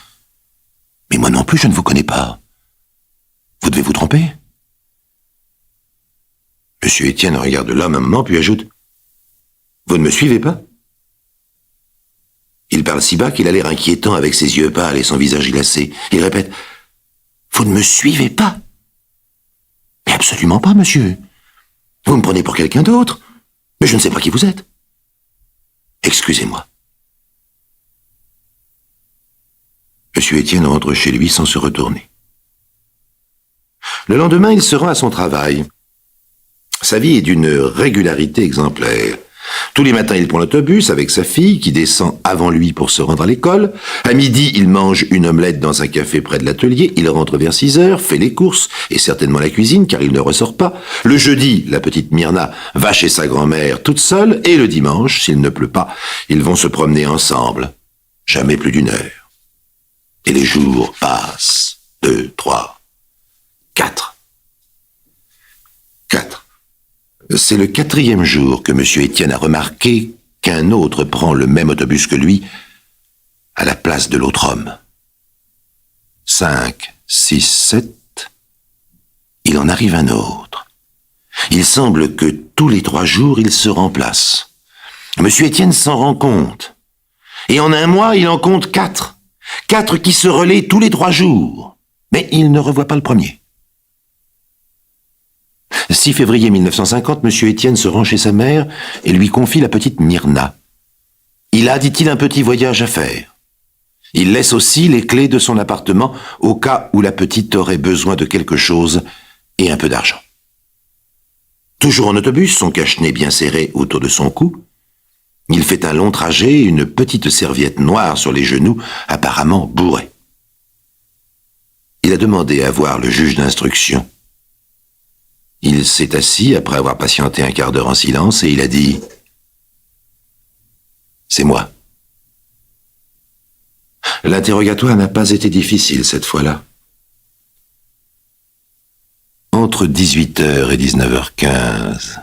B: « Mais moi non plus, je ne vous connais pas. Vous devez vous tromper. » Monsieur Étienne regarde l'homme un moment, puis ajoute « Vous ne me suivez pas ?» Il parle si bas qu'il a l'air inquiétant avec ses yeux pâles et son visage glacé. Il répète « Vous ne me suivez pas ?»« Mais absolument pas, monsieur. Vous me prenez pour quelqu'un d'autre, mais je ne sais pas qui vous êtes. Excusez-moi. » Monsieur Étienne rentre chez lui sans se retourner. Le lendemain, il se rend à son travail. Sa vie est d'une régularité exemplaire. Tous les matins, il prend l'autobus avec sa fille qui descend avant lui pour se rendre à l'école. À midi, il mange une omelette dans un café près de l'atelier. Il rentre vers 6 heures, fait les courses et certainement la cuisine car il ne ressort pas. Le jeudi, la petite Myrna va chez sa grand-mère toute seule et le dimanche, s'il ne pleut pas, ils vont se promener ensemble. Jamais plus d'1 heure. Et les jours passent. 2, 3, 4. 4. C'est le 4e jour que M. Étienne a remarqué qu'un autre prend le même autobus que lui à la place de l'autre homme. 5, 6, 7, il en arrive un autre. Il semble que tous les 3 jours, il se remplace. M. Étienne s'en rend compte. Et en un mois, il en compte 4. 4 qui se relaient tous les 3 jours. Mais il ne revoit pas le premier. 6 février 1950, M. Étienne se rend chez sa mère et lui confie la petite Myrna. Il a, dit-il, un petit voyage à faire. Il laisse aussi les clés de son appartement au cas où la petite aurait besoin de quelque chose et un peu d'argent. Toujours en autobus, son cache-nez bien serré autour de son cou, il fait un long trajet, une petite serviette noire sur les genoux, apparemment bourrée. Il a demandé à voir le juge d'instruction. Il s'est assis après avoir patienté un quart d'heure en silence et il a dit « C'est moi ». L'interrogatoire n'a pas été difficile cette fois-là. Entre 18h et 19h15,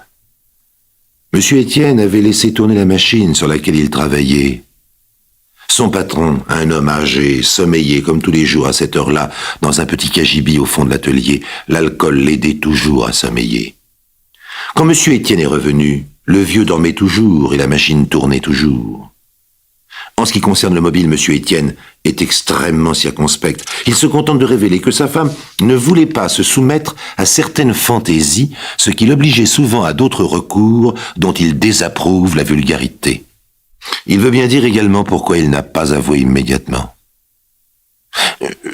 B: M. Étienne avait laissé tourner la machine sur laquelle il travaillait. Son patron, un homme âgé, sommeillait comme tous les jours à cette heure-là, dans un petit cagibi au fond de l'atelier. L'alcool l'aidait toujours à sommeiller. Quand M. Étienne est revenu, le vieux dormait toujours et la machine tournait toujours. En ce qui concerne le mobile, M. Étienne est extrêmement circonspect. Il se contente de révéler que sa femme ne voulait pas se soumettre à certaines fantaisies, ce qui l'obligeait souvent à d'autres recours dont il désapprouve la vulgarité. Il veut bien dire également pourquoi il n'a pas avoué immédiatement.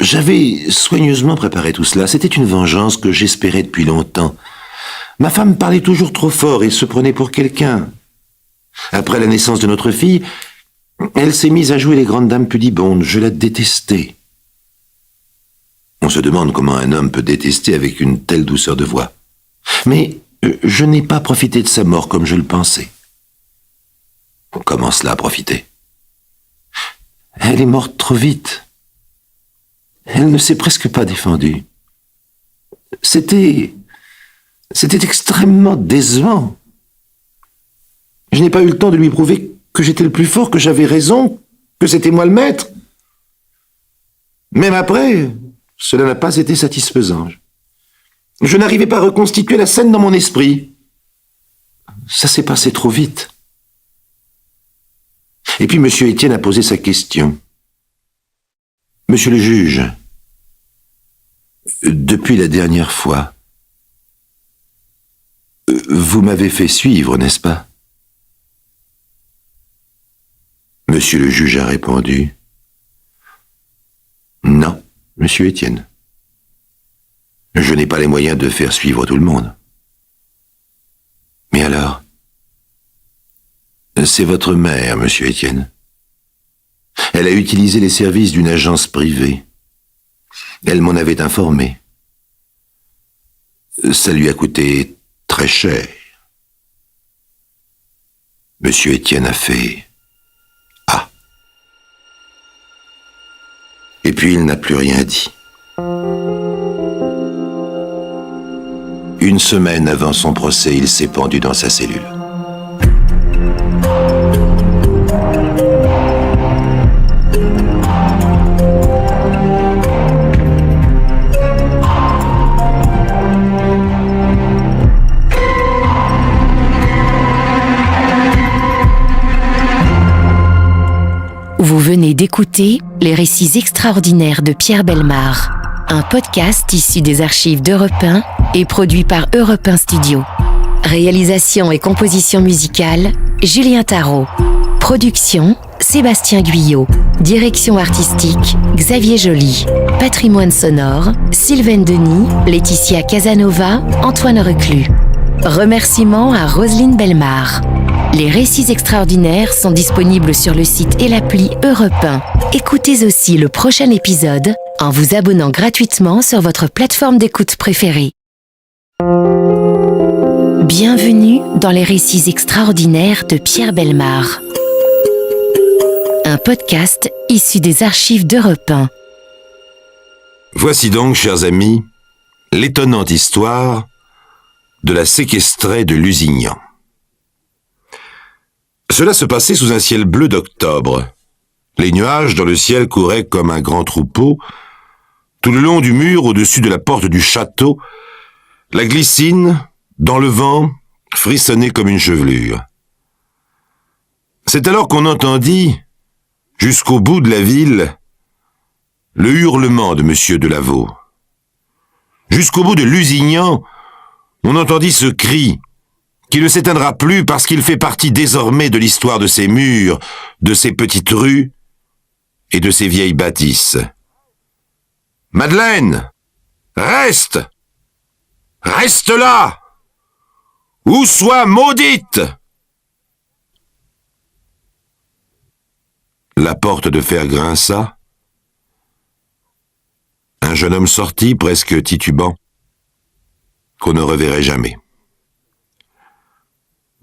B: J'avais soigneusement préparé tout cela. C'était une vengeance que j'espérais depuis longtemps. Ma femme parlait toujours trop fort et se prenait pour quelqu'un. Après la naissance de notre fille, elle s'est mise à jouer les grandes dames pudibondes. Je la détestais. On se demande comment un homme peut détester avec une telle douceur de voix. Mais je n'ai pas profité de sa mort comme je le pensais. Comment cela, profiter? Elle est morte trop vite. Elle ne s'est presque pas défendue. C'était extrêmement décevant. Je n'ai pas eu le temps de lui prouver que j'étais le plus fort, que j'avais raison, que c'était moi le maître. Même après, cela n'a pas été satisfaisant. Je n'arrivais pas à reconstituer la scène dans mon esprit. Ça s'est passé trop vite. Et puis M. Étienne a posé sa question. « Monsieur le juge, depuis la dernière fois, vous m'avez fait suivre, n'est-ce pas ?» Monsieur le juge a répondu « Non, monsieur Étienne. Je n'ai pas les moyens de faire suivre tout le monde. » Mais alors, c'est votre mère, monsieur Étienne. Elle a utilisé les services d'une agence privée. Elle m'en avait informé. Ça lui a coûté très cher. Monsieur Étienne a fait « Ah !» Et puis il n'a plus rien dit. Une semaine avant son procès, il s'est pendu dans sa cellule.
A: Vous venez d'écouter Les récits extraordinaires de Pierre Bellemare, un podcast issu des archives d'Europe 1 et produit par Europe 1 Studio. Réalisation et composition musicale, Julien Tarot. Production, Sébastien Guyot. Direction artistique, Xavier Joly. Patrimoine sonore, Sylvaine Denis, Laetitia Casanova, Antoine Reclus. Remerciements à Roselyne Bellemare. Les récits extraordinaires sont disponibles sur le site et l'appli Europe 1. Écoutez aussi le prochain épisode en vous abonnant gratuitement sur votre plateforme d'écoute préférée. Bienvenue dans les récits extraordinaires de Pierre Bellemare. Un podcast issu des archives d'Europe 1.
B: Voici donc, chers amis, l'étonnante histoire de la séquestrée de Lusignan. Cela se passait sous un ciel bleu d'octobre. Les nuages dans le ciel couraient comme un grand troupeau. Tout le long du mur, au-dessus de la porte du château, la glycine, dans le vent, frissonnait comme une chevelure. C'est alors qu'on entendit, jusqu'au bout de la ville, le hurlement de Monsieur de Lavaux. Jusqu'au bout de Lusignan, on entendit ce cri, qui ne s'éteindra plus parce qu'il fait partie désormais de l'histoire de ces murs, de ces petites rues et de ces vieilles bâtisses. « Madeleine, reste! Reste là! Ou sois maudite !» La porte de fer grinça. Un jeune homme sortit, presque titubant, qu'on ne reverrait jamais.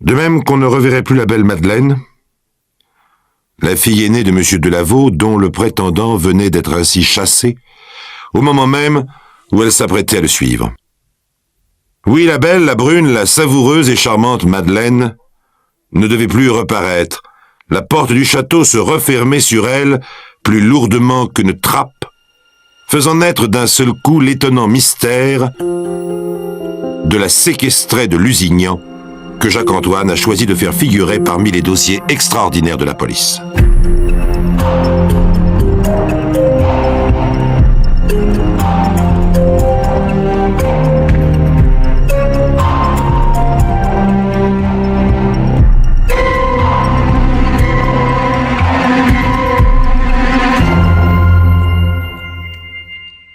B: De même qu'on ne reverrait plus la belle Madeleine, la fille aînée de M. de Lavaux, dont le prétendant venait d'être ainsi chassé, au moment même où elle s'apprêtait à le suivre. Oui, la belle, la brune, la savoureuse et charmante Madeleine ne devait plus reparaître. La porte du château se refermait sur elle plus lourdement qu'une trappe, faisant naître d'un seul coup l'étonnant mystère de la séquestrée de Lusignan, que Jacques-Antoine a choisi de faire figurer parmi les dossiers extraordinaires de la police.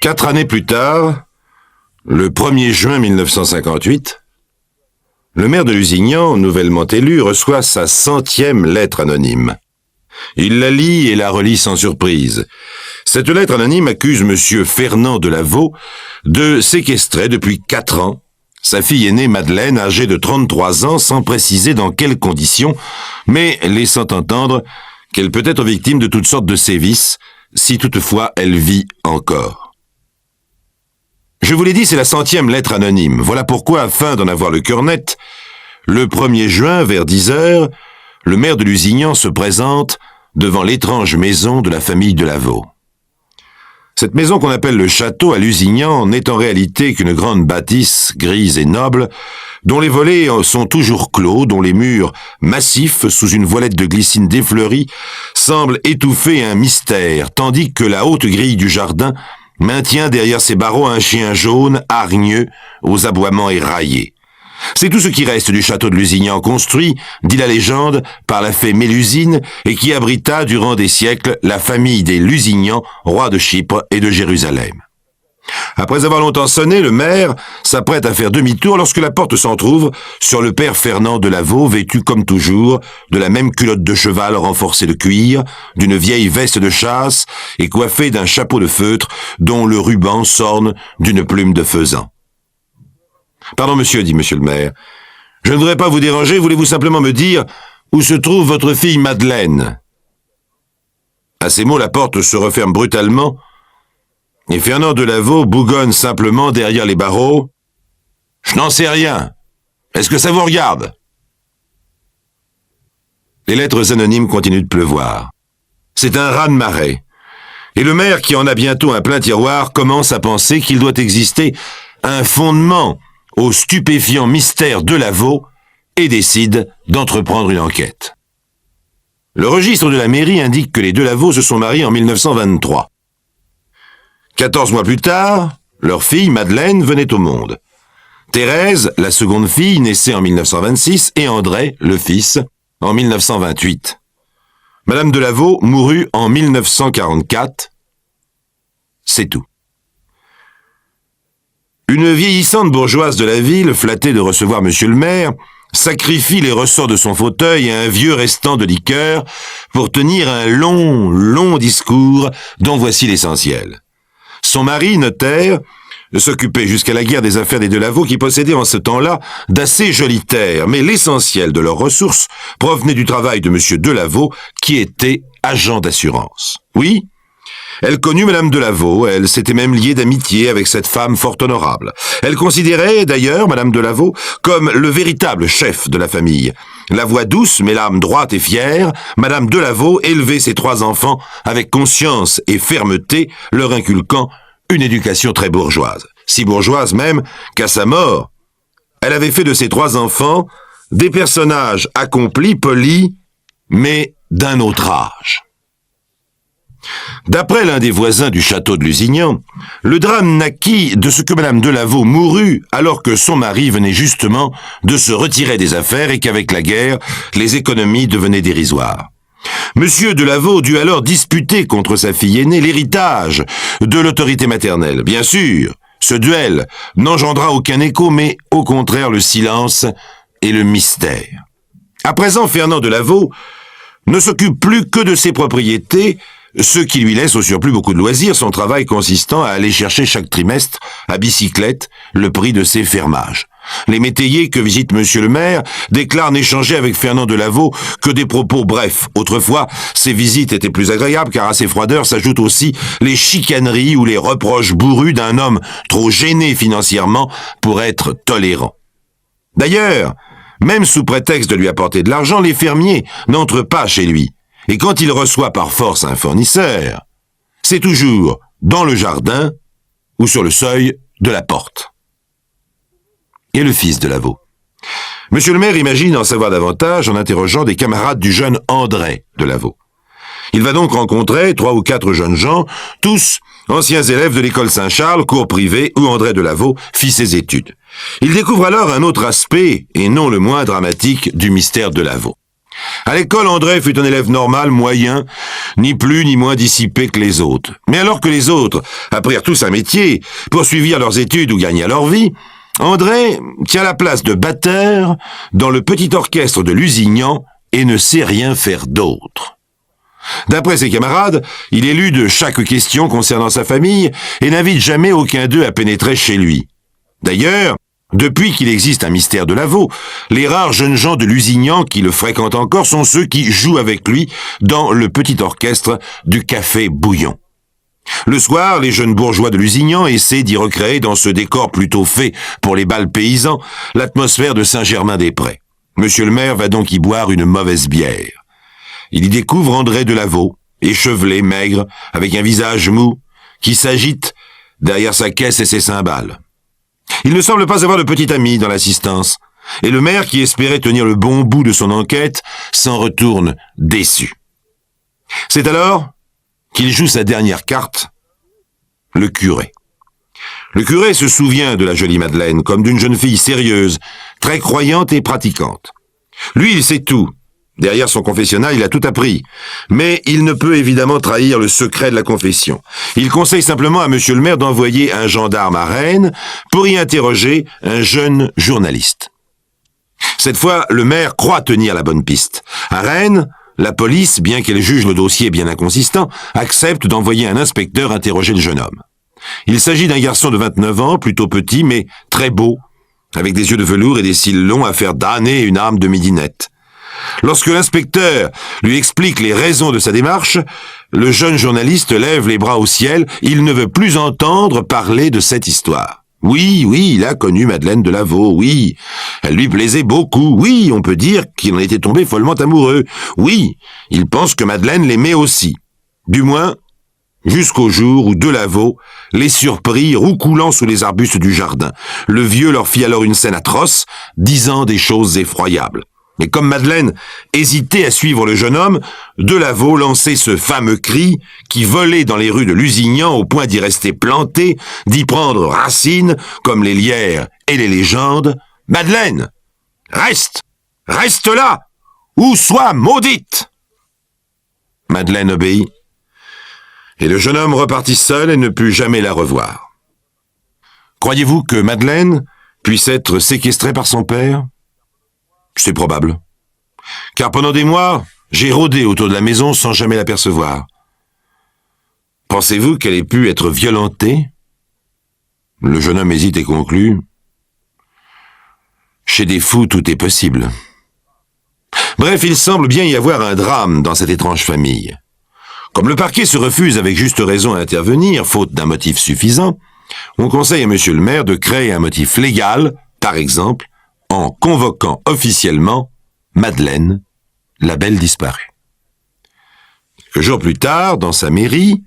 B: Quatre années plus tard, le 1er juin 1958, le maire de Lusignan, nouvellement élu, reçoit sa 100e lettre anonyme. Il la lit et la relit sans surprise. Cette lettre anonyme accuse M. Fernand de Lavaux de séquestrer depuis 4 ans sa fille aînée Madeleine, âgée de 33 ans, sans préciser dans quelles conditions, mais laissant entendre qu'elle peut être victime de toutes sortes de sévices, si toutefois elle vit encore. Je vous l'ai dit, c'est la 100e lettre anonyme. Voilà pourquoi, afin d'en avoir le cœur net, le 1er juin, vers 10 heures, le maire de Lusignan se présente devant l'étrange maison de la famille de Lavaux. Cette maison qu'on appelle le château à Lusignan n'est en réalité qu'une grande bâtisse grise et noble, dont les volets sont toujours clos, dont les murs, massifs sous une voilette de glycine défleurie, semblent étouffer un mystère, tandis que la haute grille du jardin maintient derrière ses barreaux un chien jaune, hargneux, aux aboiements éraillés. C'est tout ce qui reste du château de Lusignan, construit, dit la légende, par la fée Mélusine, et qui abrita durant des siècles la famille des Lusignans, rois de Chypre et de Jérusalem. Après avoir longtemps sonné, le maire s'apprête à faire demi-tour lorsque la porte s'entr'ouvre sur le père Fernand de Lavaux, vêtu comme toujours de la même culotte de cheval renforcée de cuir, d'une vieille veste de chasse et coiffé d'un chapeau de feutre dont le ruban s'orne d'une plume de faisan. « Pardon, monsieur, dit monsieur le maire. Je ne voudrais pas vous déranger, voulez-vous simplement me dire où se trouve votre fille Madeleine ?» À ces mots, la porte se referme brutalement et Fernand de Lavaux bougonne simplement derrière les barreaux. « Je n'en sais rien. Est-ce que ça vous regarde ?» Les lettres anonymes continuent de pleuvoir. C'est un raz-de-marée. Et le maire, qui en a bientôt un plein tiroir, commence à penser qu'il doit exister un fondement au stupéfiant mystère de Lavaux et décide d'entreprendre une enquête. Le registre de la mairie indique que les de Lavaux se sont mariés en 1923. 14 mois plus tard, leur fille, Madeleine, venait au monde. Thérèse, la seconde fille, naissait en 1926, et André, le fils, en 1928. Madame de Lavaux mourut en 1944. C'est tout. Une vieillissante bourgeoise de la ville, flattée de recevoir monsieur le maire, sacrifie les ressorts de son fauteuil à un vieux restant de liqueur pour tenir un long discours dont voici l'essentiel. Son mari, notaire, s'occupait jusqu'à la guerre des affaires des Delaveau qui possédaient en ce temps-là d'assez jolies terres, mais l'essentiel de leurs ressources provenait du travail de monsieur Delaveau qui était agent d'assurance. Oui, elle connut madame Delaveau, elle s'était même liée d'amitié avec cette femme fort honorable. Elle considérait d'ailleurs madame Delaveau comme le véritable chef de la famille. La voix douce mais l'âme droite et fière, madame Delaveau élevait ses 3 enfants avec conscience et fermeté, leur inculquant une éducation très bourgeoise. Si bourgeoise même qu'à sa mort, elle avait fait de ses 3 enfants des personnages accomplis, polis, mais d'un autre âge. D'après l'un des voisins du château de Lusignan, le drame naquit de ce que madame Delaveau mourut alors que son mari venait justement de se retirer des affaires et qu'avec la guerre, les économies devenaient dérisoires. Monsieur Delaveau dut alors disputer contre sa fille aînée l'héritage de l'autorité maternelle. Bien sûr, ce duel n'engendra aucun écho, mais au contraire le silence et le mystère. À présent, Fernand Delaveau ne s'occupe plus que de ses propriétés, ce qui lui laisse au surplus beaucoup de loisirs, son travail consistant à aller chercher chaque trimestre, à bicyclette, le prix de ses fermages. Les métayers que visite monsieur le maire déclarent n'échanger avec Fernand Delaveau que des propos brefs. Autrefois, ces visites étaient plus agréables car à ces froideurs s'ajoutent aussi les chicaneries ou les reproches bourrus d'un homme trop gêné financièrement pour être tolérant. D'ailleurs, même sous prétexte de lui apporter de l'argent, les fermiers n'entrent pas chez lui. Et quand il reçoit par force un fournisseur, c'est toujours dans le jardin ou sur le seuil de la porte. Et le fils Delaveau. Monsieur le maire imagine en savoir davantage en interrogeant des camarades du jeune André Delaveau. Il va donc rencontrer 3 ou 4 jeunes gens, tous anciens élèves de l'école Saint-Charles, cours privé où André Delaveau fit ses études. Il découvre alors un autre aspect, et non le moins dramatique, du mystère Delaveau. À l'école, André fut un élève normal, moyen, ni plus ni moins dissipé que les autres. Mais alors que les autres apprirent tous un métier, poursuivirent leurs études ou gagnèrent leur vie, André tient la place de batteur dans le petit orchestre de Lusignan et ne sait rien faire d'autre. D'après ses camarades, il élude chaque question concernant sa famille et n'invite jamais aucun d'eux à pénétrer chez lui. D'ailleurs, depuis qu'il existe un mystère Delaveau, les rares jeunes gens de Lusignan qui le fréquentent encore sont ceux qui jouent avec lui dans le petit orchestre du Café Bouillon. Le soir, les jeunes bourgeois de Lusignan essaient d'y recréer dans ce décor plutôt fait pour les bals paysans l'atmosphère de Saint-Germain-des-Prés. Monsieur le maire va donc y boire une mauvaise bière. Il y découvre André Delaveau, échevelé, maigre, avec un visage mou, qui s'agite derrière sa caisse et ses cymbales. Il ne semble pas avoir de petit ami dans l'assistance, et le maire, qui espérait tenir le bon bout de son enquête, s'en retourne déçu. C'est alors qu'il joue sa dernière carte, le curé. Le curé se souvient de la jolie Madeleine comme d'une jeune fille sérieuse, très croyante et pratiquante. Lui, il sait tout. Derrière son confessionnal, il a tout appris. Mais il ne peut évidemment trahir le secret de la confession. Il conseille simplement à monsieur le maire d'envoyer un gendarme à Rennes pour y interroger un jeune journaliste. Cette fois, le maire croit tenir la bonne piste. À Rennes, la police, bien qu'elle juge le dossier bien inconsistant, accepte d'envoyer un inspecteur interroger le jeune homme. Il s'agit d'un garçon de 29 ans, plutôt petit mais très beau, avec des yeux de velours et des cils longs à faire damner une âme de midinette. Lorsque l'inspecteur lui explique les raisons de sa démarche, le jeune journaliste lève les bras au ciel, il ne veut plus entendre parler de cette histoire. Oui, il a connu Madeleine Delaveau, oui, elle lui plaisait beaucoup, oui, on peut dire qu'il en était tombé follement amoureux, oui, il pense que Madeleine l'aimait aussi. Du moins, jusqu'au jour où Delaveau les surprit roucoulant sous les arbustes du jardin. Le vieux leur fit alors une scène atroce, disant des choses effroyables. Mais comme Madeleine hésitait à suivre le jeune homme, Delaveau lançait ce fameux cri qui volait dans les rues de Lusignan au point d'y rester planté, d'y prendre racine, comme les lierres et les légendes. « Madeleine, reste là, ou sois maudite !» Madeleine obéit, et le jeune homme repartit seul et ne put jamais la revoir. Croyez-vous que Madeleine puisse être séquestrée par son père? C'est probable. Car pendant des mois, j'ai rôdé autour de la maison sans jamais l'apercevoir. Pensez-vous qu'elle ait pu être violentée? Le jeune homme hésite et conclut. Chez des fous, tout est possible. Bref, il semble bien y avoir un drame dans cette étrange famille. Comme le parquet se refuse avec juste raison à intervenir, faute d'un motif suffisant, on conseille à monsieur le maire de créer un motif légal, par exemple, en convoquant officiellement Madeleine, la belle disparue. Quelques jours plus tard, dans sa mairie,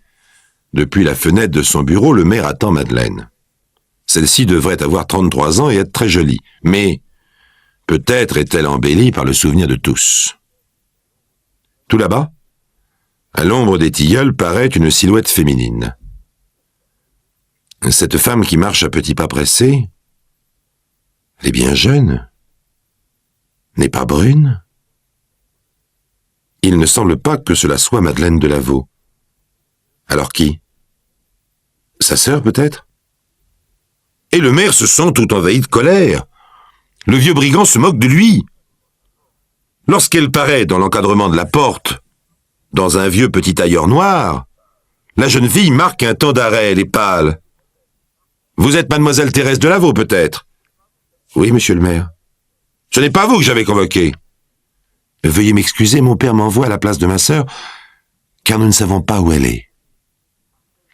B: depuis la fenêtre de son bureau, le maire attend Madeleine. Celle-ci devrait avoir 33 ans et être très jolie, mais peut-être est-elle embellie par le souvenir de tous. Tout là-bas, à l'ombre des tilleuls, paraît une silhouette féminine. Cette femme qui marche à petits pas pressés, elle est bien jeune, n'est pas brune. Il ne semble pas que cela soit Madeleine Delaveau. Alors qui? Sa sœur, peut-être? Et le maire se sent tout envahi de colère. Le vieux brigand se moque de lui. Lorsqu'elle paraît dans l'encadrement de la porte, dans un vieux petit tailleur noir, la jeune fille marque un temps d'arrêt, elle est pâle. « Vous êtes mademoiselle Thérèse Delaveau, peut-être ?»« Oui, monsieur le maire. »« Ce n'est pas vous que j'avais convoqué. »« Veuillez m'excuser, mon père m'envoie à la place de ma sœur, car nous ne savons pas où elle est. »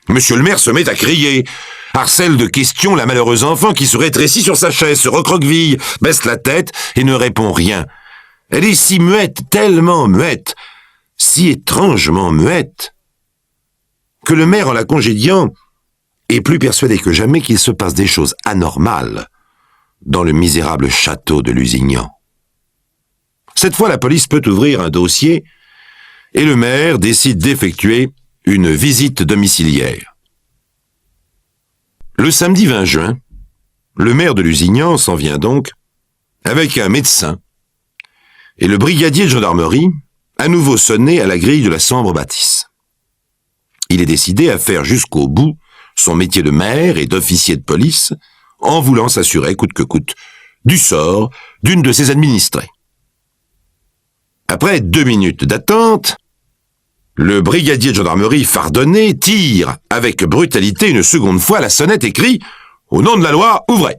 B: Monsieur le maire se met à crier, harcèle de questions la malheureuse enfant qui se rétrécit sur sa chaise, se recroqueville, baisse la tête et ne répond rien. Elle est si muette, tellement muette, si étrangement muette, que le maire, en la congédiant, est plus persuadé que jamais qu'il se passe des choses anormales dans le misérable château de Lusignan. Cette fois, la police peut ouvrir un dossier et le maire décide d'effectuer une visite domiciliaire. Le samedi 20 juin, le maire de Lusignan s'en vient donc avec un médecin et le brigadier de gendarmerie à nouveau sonné à la grille de la Sambre-Bâtisse. Il est décidé à faire jusqu'au bout son métier de maire et d'officier de police en voulant s'assurer coûte que coûte du sort d'une de ses administrées. Après 2 minutes d'attente, le brigadier de gendarmerie fardonné tire avec brutalité une seconde fois la sonnette et crie « Au nom de la loi, ouvrez !»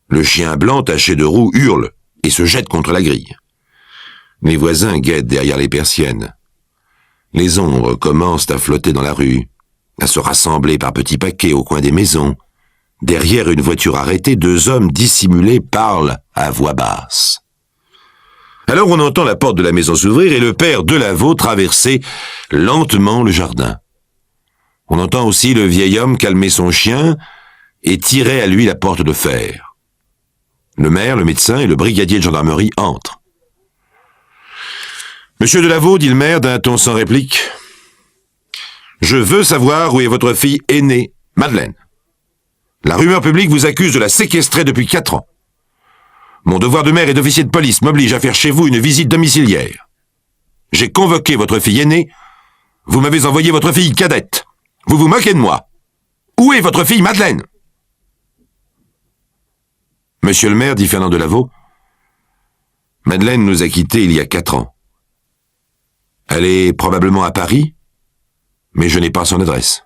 B: Le chien blanc taché de roux hurle et se jette contre la grille. Les voisins guettent derrière les persiennes. Les ombres commencent à flotter dans la rue, à se rassembler par petits paquets au coin des maisons. Derrière une voiture arrêtée, 2 hommes dissimulés parlent à voix basse. Alors on entend la porte de la maison s'ouvrir et le père Delaveau traverser lentement le jardin. On entend aussi le vieil homme calmer son chien et tirer à lui la porte de fer. Le maire, le médecin et le brigadier de gendarmerie entrent. « Monsieur Delaveau, dit le maire d'un ton sans réplique, je veux savoir où est votre fille aînée, Madeleine. La rumeur publique vous accuse de la séquestrer depuis 4 ans. Mon devoir de maire et d'officier de police m'oblige à faire chez vous une visite domiciliaire. J'ai convoqué votre fille aînée, vous m'avez envoyé votre fille cadette. Vous vous moquez de moi. Où est votre fille Madeleine? Monsieur le maire, dit Fernand Delaveau, Madeleine nous a quittés il y a 4 ans. Elle est probablement à Paris, mais je n'ai pas son adresse.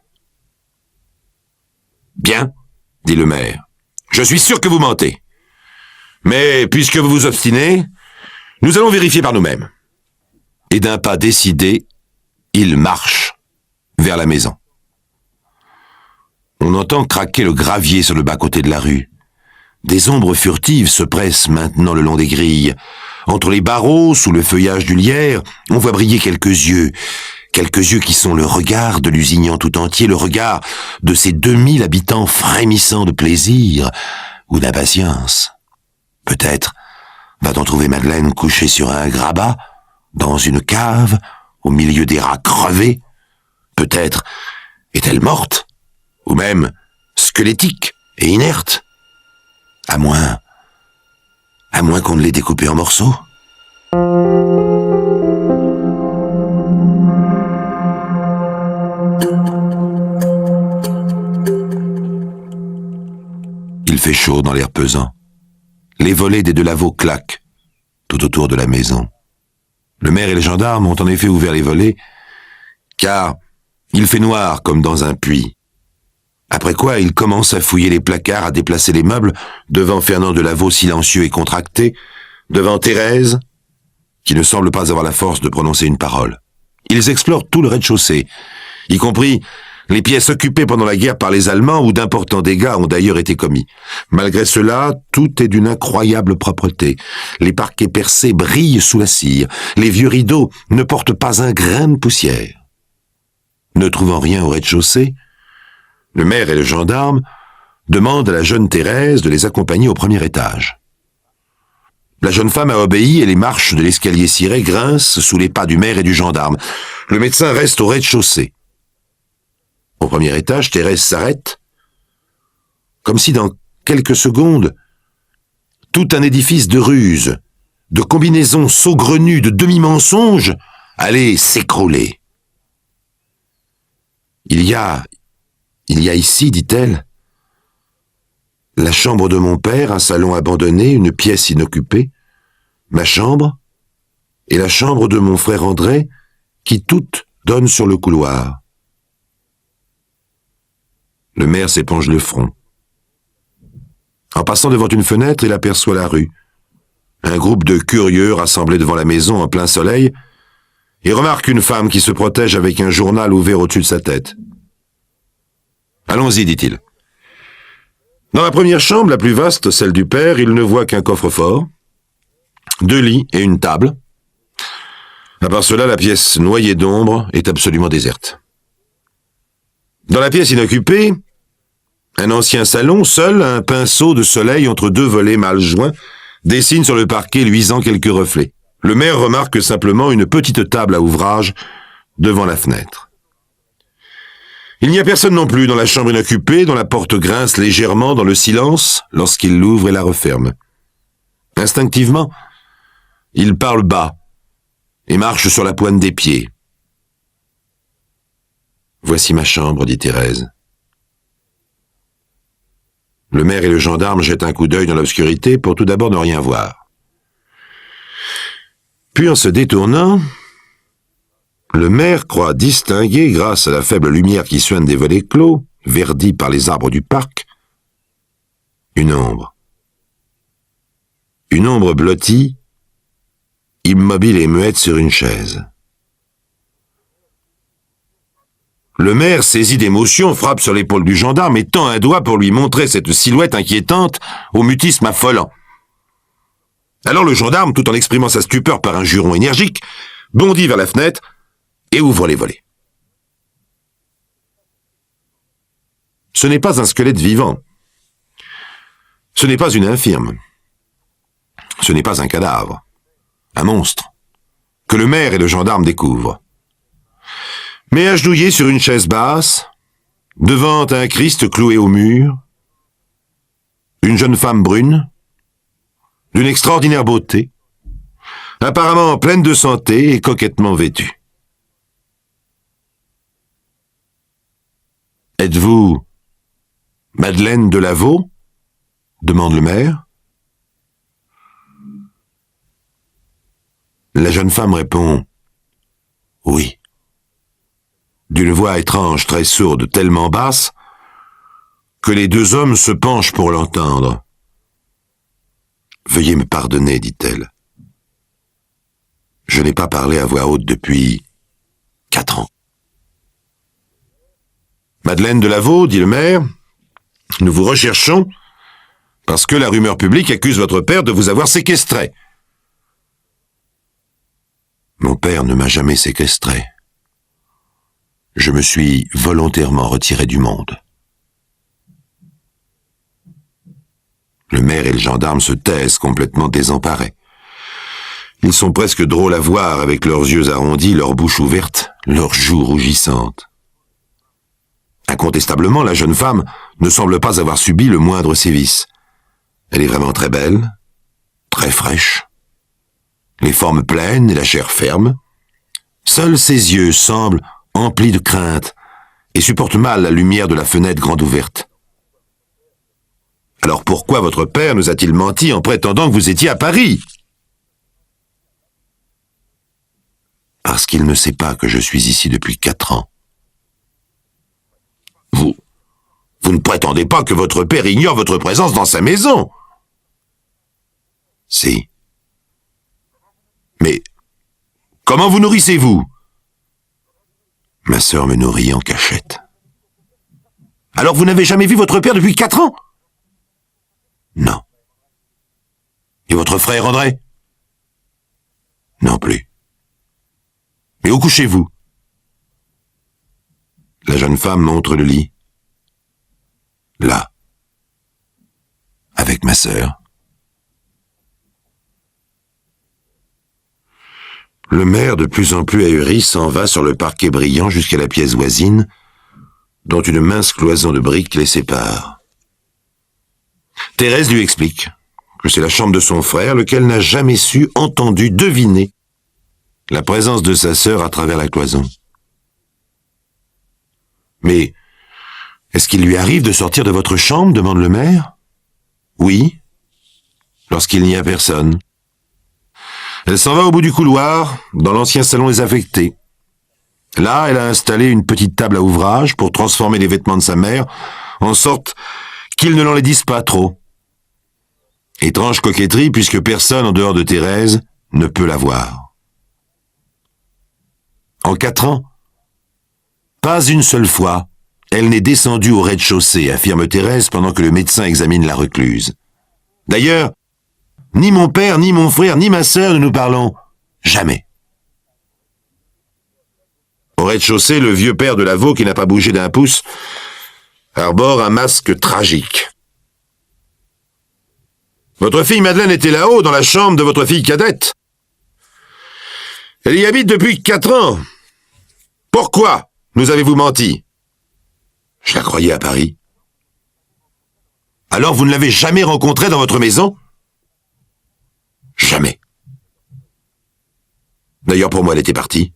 B: Bien, dit le maire. Je suis sûr que vous mentez. Mais puisque vous vous obstinez, nous allons vérifier par nous-mêmes. Et d'un pas décidé, il marche vers la maison. On entend craquer le gravier sur le bas-côté de la rue. Des ombres furtives se pressent maintenant le long des grilles. Entre les barreaux, sous le feuillage du lierre, on voit briller quelques yeux qui sont le regard de Lusignan tout entier, le regard de ces 2000 habitants frémissant de plaisir ou d'impatience. Peut-être va-t-on trouver Madeleine couchée sur un grabat, dans une cave, au milieu des rats crevés. Peut-être est-elle morte, ou même squelettique et inerte. À moins qu'on ne l'ait découpée en morceaux. fait chaud dans l'air pesant. Les volets des Delaveau claquent tout autour de la maison. Le maire et les gendarmes ont en effet ouvert les volets, car il fait noir comme dans un puits. Après quoi, ils commencent à fouiller les placards, à déplacer les meubles, devant Fernand Delaveau silencieux et contracté, devant Thérèse, qui ne semble pas avoir la force de prononcer une parole. Ils explorent tout le rez-de-chaussée, y compris les pièces occupées pendant la guerre par les Allemands où d'importants dégâts ont d'ailleurs été commis. Malgré cela, tout est d'une incroyable propreté. Les parquets percés brillent sous la cire. Les vieux rideaux ne portent pas un grain de poussière. Ne trouvant rien au rez-de-chaussée, le maire et le gendarme demandent à la jeune Thérèse de les accompagner au premier étage. La jeune femme a obéi et les marches de l'escalier ciré grincent sous les pas du maire et du gendarme. Le médecin reste au rez-de-chaussée. Au premier étage, Thérèse s'arrête, comme si dans quelques secondes, tout un édifice de ruses, de combinaisons saugrenues, de demi-mensonges allait s'écrouler. Il y a ici, dit-elle, la chambre de mon père, un salon abandonné, une pièce inoccupée, ma chambre et la chambre de mon frère André, qui toutes donnent sur le couloir. Le maire s'éponge le front. En passant devant une fenêtre, il aperçoit la rue. Un groupe de curieux rassemblés devant la maison en plein soleil, et remarque une femme qui se protège avec un journal ouvert au-dessus de sa tête. « Allons-y, dit-il. » Dans la première chambre, la plus vaste, celle du père, il ne voit qu'un coffre-fort, 2 lits et une table. À part cela, la pièce noyée d'ombre est absolument déserte. Dans la pièce inoccupée, un ancien salon, seul un pinceau de soleil entre 2 volets mal joints, dessine sur le parquet luisant quelques reflets. Le maire remarque simplement une petite table à ouvrage devant la fenêtre. Il n'y a personne non plus dans la chambre inoccupée, dont la porte grince légèrement dans le silence lorsqu'il l'ouvre et la referme. Instinctivement, il parle bas et marche sur la pointe des pieds. « Voici ma chambre, dit Thérèse. » Le maire et le gendarme jettent un coup d'œil dans l'obscurité pour tout d'abord ne rien voir. Puis en se détournant, le maire croit distinguer, grâce à la faible lumière qui suinte des volets clos, verdis par les arbres du parc, une ombre. Une ombre blottie, immobile et muette sur une chaise. Le maire, saisi d'émotion, frappe sur l'épaule du gendarme et tend un doigt pour lui montrer cette silhouette inquiétante au mutisme affolant. Alors le gendarme, tout en exprimant sa stupeur par un juron énergique, bondit vers la fenêtre et ouvre les volets. Ce n'est pas un squelette vivant. Ce n'est pas une infirme. Ce n'est pas un cadavre. Un monstre que le maire et le gendarme découvrent. Mais agenouillé sur une chaise basse, devant un Christ cloué au mur, une jeune femme brune, d'une extraordinaire beauté, apparemment pleine de santé et coquettement vêtue. « Êtes-vous Madeleine Delaveau ?» demande le maire. La jeune femme répond « Oui », d'une voix étrange, très sourde, tellement basse, que les 2 hommes se penchent pour l'entendre. « Veuillez me pardonner, dit-elle. Je n'ai pas parlé à voix haute depuis 4 ans. » « Madeleine Delaveau, dit le maire, nous vous recherchons parce que la rumeur publique accuse votre père de vous avoir séquestré. » Mon père ne m'a jamais séquestré. Je me suis volontairement retiré du monde. Le maire et le gendarme se taisent complètement désemparés. Ils sont presque drôles à voir avec leurs yeux arrondis, leur bouche ouverte, leurs joues rougissantes. Incontestablement, la jeune femme ne semble pas avoir subi le moindre sévice. Elle est vraiment très belle, très fraîche, les formes pleines et la chair ferme. Seuls ses yeux semblent emplis de crainte et supportent mal la lumière de la fenêtre grande ouverte. Alors pourquoi votre père nous a-t-il menti en prétendant que vous étiez à Paris? Parce qu'il ne sait pas que je suis ici depuis 4 ans. Vous ne prétendez pas que votre père ignore votre présence dans sa maison? Si. Mais comment vous nourrissez-vous? Ma sœur me nourrit en cachette. Alors vous n'avez jamais vu votre père depuis 4 ans? Non. Et votre frère André? Non plus. Mais où couchez-vous? La jeune femme montre le lit. Là. Avec ma sœur. Le maire, de plus en plus ahuri, s'en va sur le parquet brillant jusqu'à la pièce voisine, dont une mince cloison de briques les sépare. Thérèse lui explique que c'est la chambre de son frère, lequel n'a jamais su, entendu, deviner la présence de sa sœur à travers la cloison. Mais est-ce qu'il lui arrive de sortir de votre chambre, demande le maire. Oui, lorsqu'il n'y a personne. Elle s'en va au bout du couloir, dans l'ancien salon désaffecté. Là, elle a installé une petite table à ouvrage pour transformer les vêtements de sa mère, en sorte qu'ils ne l'enlaidissent pas trop. Étrange coquetterie, puisque personne en dehors de Thérèse ne peut la voir. En 4 ans, pas une seule fois, elle n'est descendue au rez-de-chaussée, affirme Thérèse pendant que le médecin examine la recluse. D'ailleurs, ni mon père, ni mon frère, ni ma sœur ne nous parlons. Jamais. Au rez-de-chaussée, le vieux père de Lavaux, qui n'a pas bougé d'un pouce, arbore un masque tragique. Votre fille Madeleine était là-haut, dans la chambre de votre fille cadette. Elle y habite depuis 4 ans. Pourquoi nous avez-vous menti? Je la croyais à Paris. Alors vous ne l'avez jamais rencontrée dans votre maison? Jamais. D'ailleurs, pour moi, elle était partie.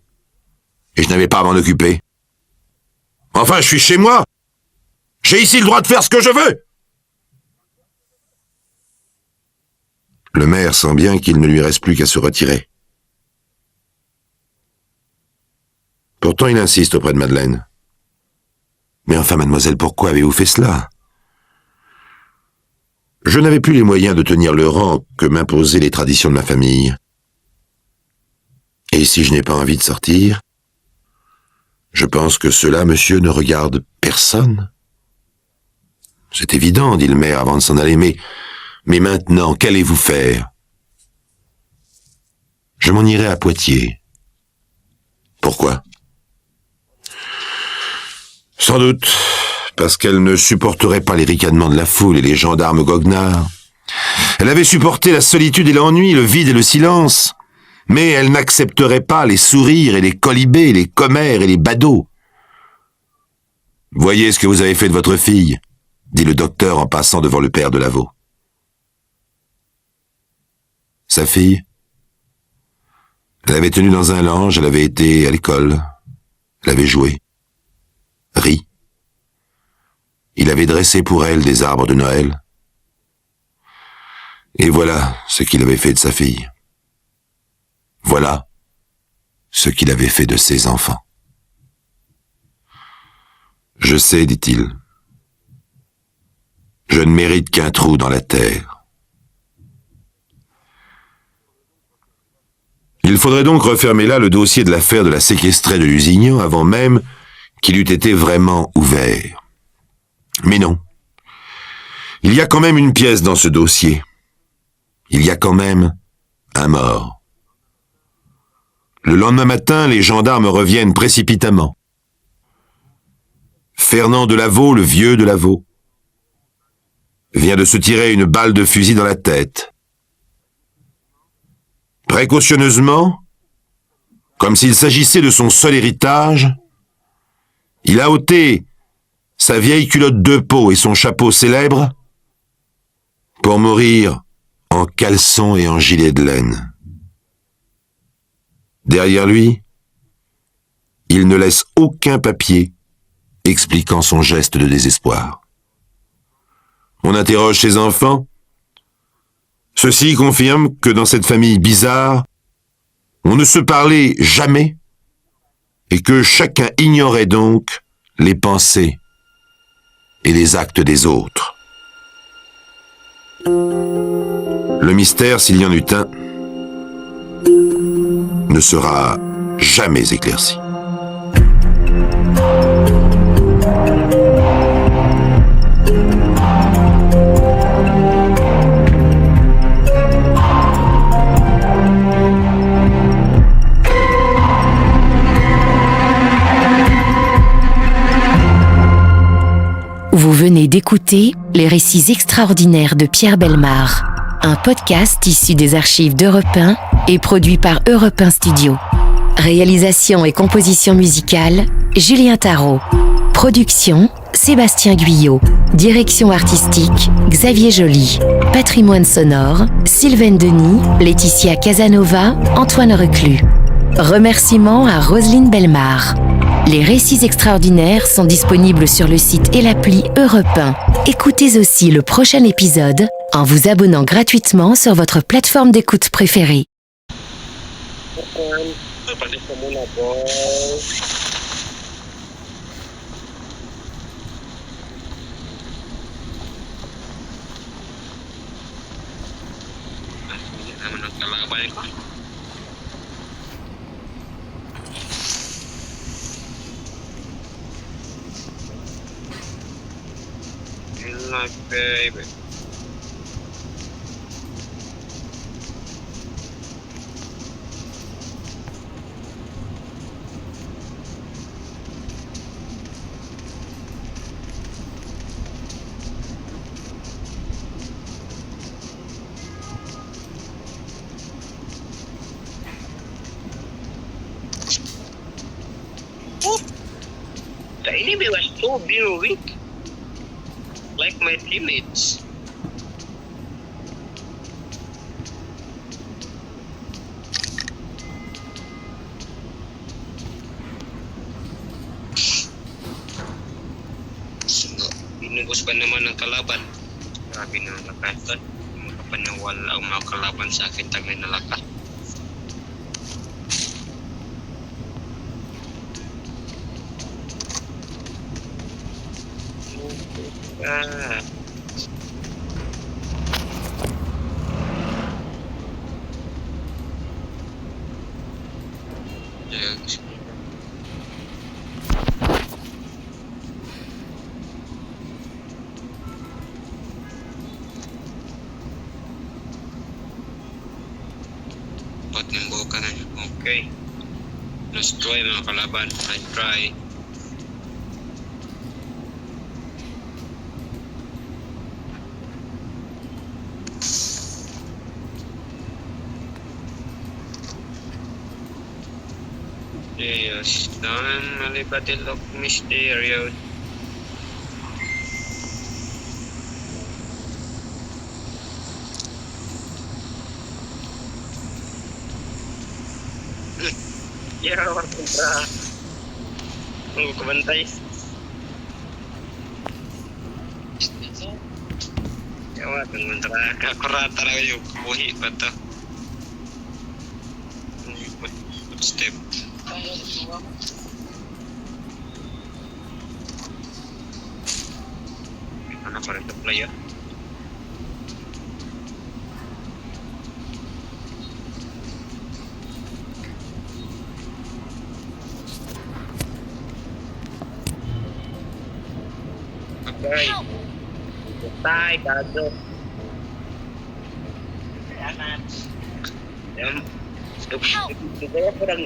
B: Et je n'avais pas à m'en occuper. Enfin, je suis chez moi. J'ai ici le droit de faire ce que je veux. Le maire sent bien qu'il ne lui reste plus qu'à se retirer. Pourtant, il insiste auprès de Madeleine. Mais enfin, mademoiselle, pourquoi avez-vous fait cela? Je n'avais plus les moyens de tenir le rang que m'imposaient les traditions de ma famille. Et si je n'ai pas envie de sortir, je pense que cela, monsieur, ne regarde personne. C'est évident, dit le maire avant de s'en aller, mais maintenant, qu'allez-vous faire? Je m'en irai à Poitiers. Pourquoi? Sans doute parce qu'elle ne supporterait pas les ricanements de la foule et les gendarmes goguenards. Elle avait supporté la solitude et l'ennui, le vide et le silence, mais elle n'accepterait pas les sourires et les colibés, les commères et les badauds. « Voyez ce que vous avez fait de votre fille », dit le docteur en passant devant le père de Lavaux. Sa fille? Elle avait tenu dans un lange, elle avait été à l'école, elle avait joué, ri. Il avait dressé pour elle des arbres de Noël. Et voilà ce qu'il avait fait de sa fille. Voilà ce qu'il avait fait de ses enfants. Je sais, dit-il. Je ne mérite qu'un trou dans la terre. Il faudrait donc refermer là le dossier de l'affaire de la séquestrée de Lusignan avant même qu'il eût été vraiment ouvert. Mais non. Il y a quand même une pièce dans ce dossier. Il y a quand même un mort. Le lendemain matin, les gendarmes reviennent précipitamment. Fernand de Lavaux, le vieux de Lavaux, vient de se tirer une balle de fusil dans la tête. Précautionneusement, comme s'il s'agissait de son seul héritage, il a ôté sa vieille culotte de peau et son chapeau célèbre pour mourir en caleçon et en gilet de laine. Derrière lui, il ne laisse aucun papier expliquant son geste de désespoir. On interroge ses enfants. Ceux-ci confirment que dans cette famille bizarre, on ne se parlait jamais et que chacun ignorait donc les pensées et les actes des autres. Le mystère, s'il y en eut un, ne sera jamais éclairci.
A: Vous venez d'écouter Les récits extraordinaires de Pierre Bellemare, un podcast issu des archives d'Europe 1 et produit par Europe 1 Studio. Réalisation et composition musicale, Julien Tarot. Production, Sébastien Guyot. Direction artistique, Xavier Joly. Patrimoine sonore, Sylvaine Denis, Laetitia Casanova, Antoine Reclus. Remerciements à Roselyne Bellemare. Les récits extraordinaires sont disponibles sur le site et l'appli Europe 1. Écoutez aussi le prochain épisode en vous abonnant gratuitement sur votre plateforme d'écoute préférée.
C: Palis ka muna, boss. Hindi naman ang kalaban ko. Like baby. The enemy was so very weak, like my teammates. Binugos pa naman ng kalaban. Grabe na ang lakas. Makapanawala ang mga kalaban sa akin tagay na lakas. Ah. Yes. Ba't nimbo ka na? Okay. Let's try mga kalaban. I try. Yes, dan malibatilok misteryo. Ya, kontra. Tunggu kebantai. Ya, kontra. Kakurata na yung buhi pa to. Footstep. Mana pa rin player? Okay. Tay, gago. Yan. Yan. Kaya parang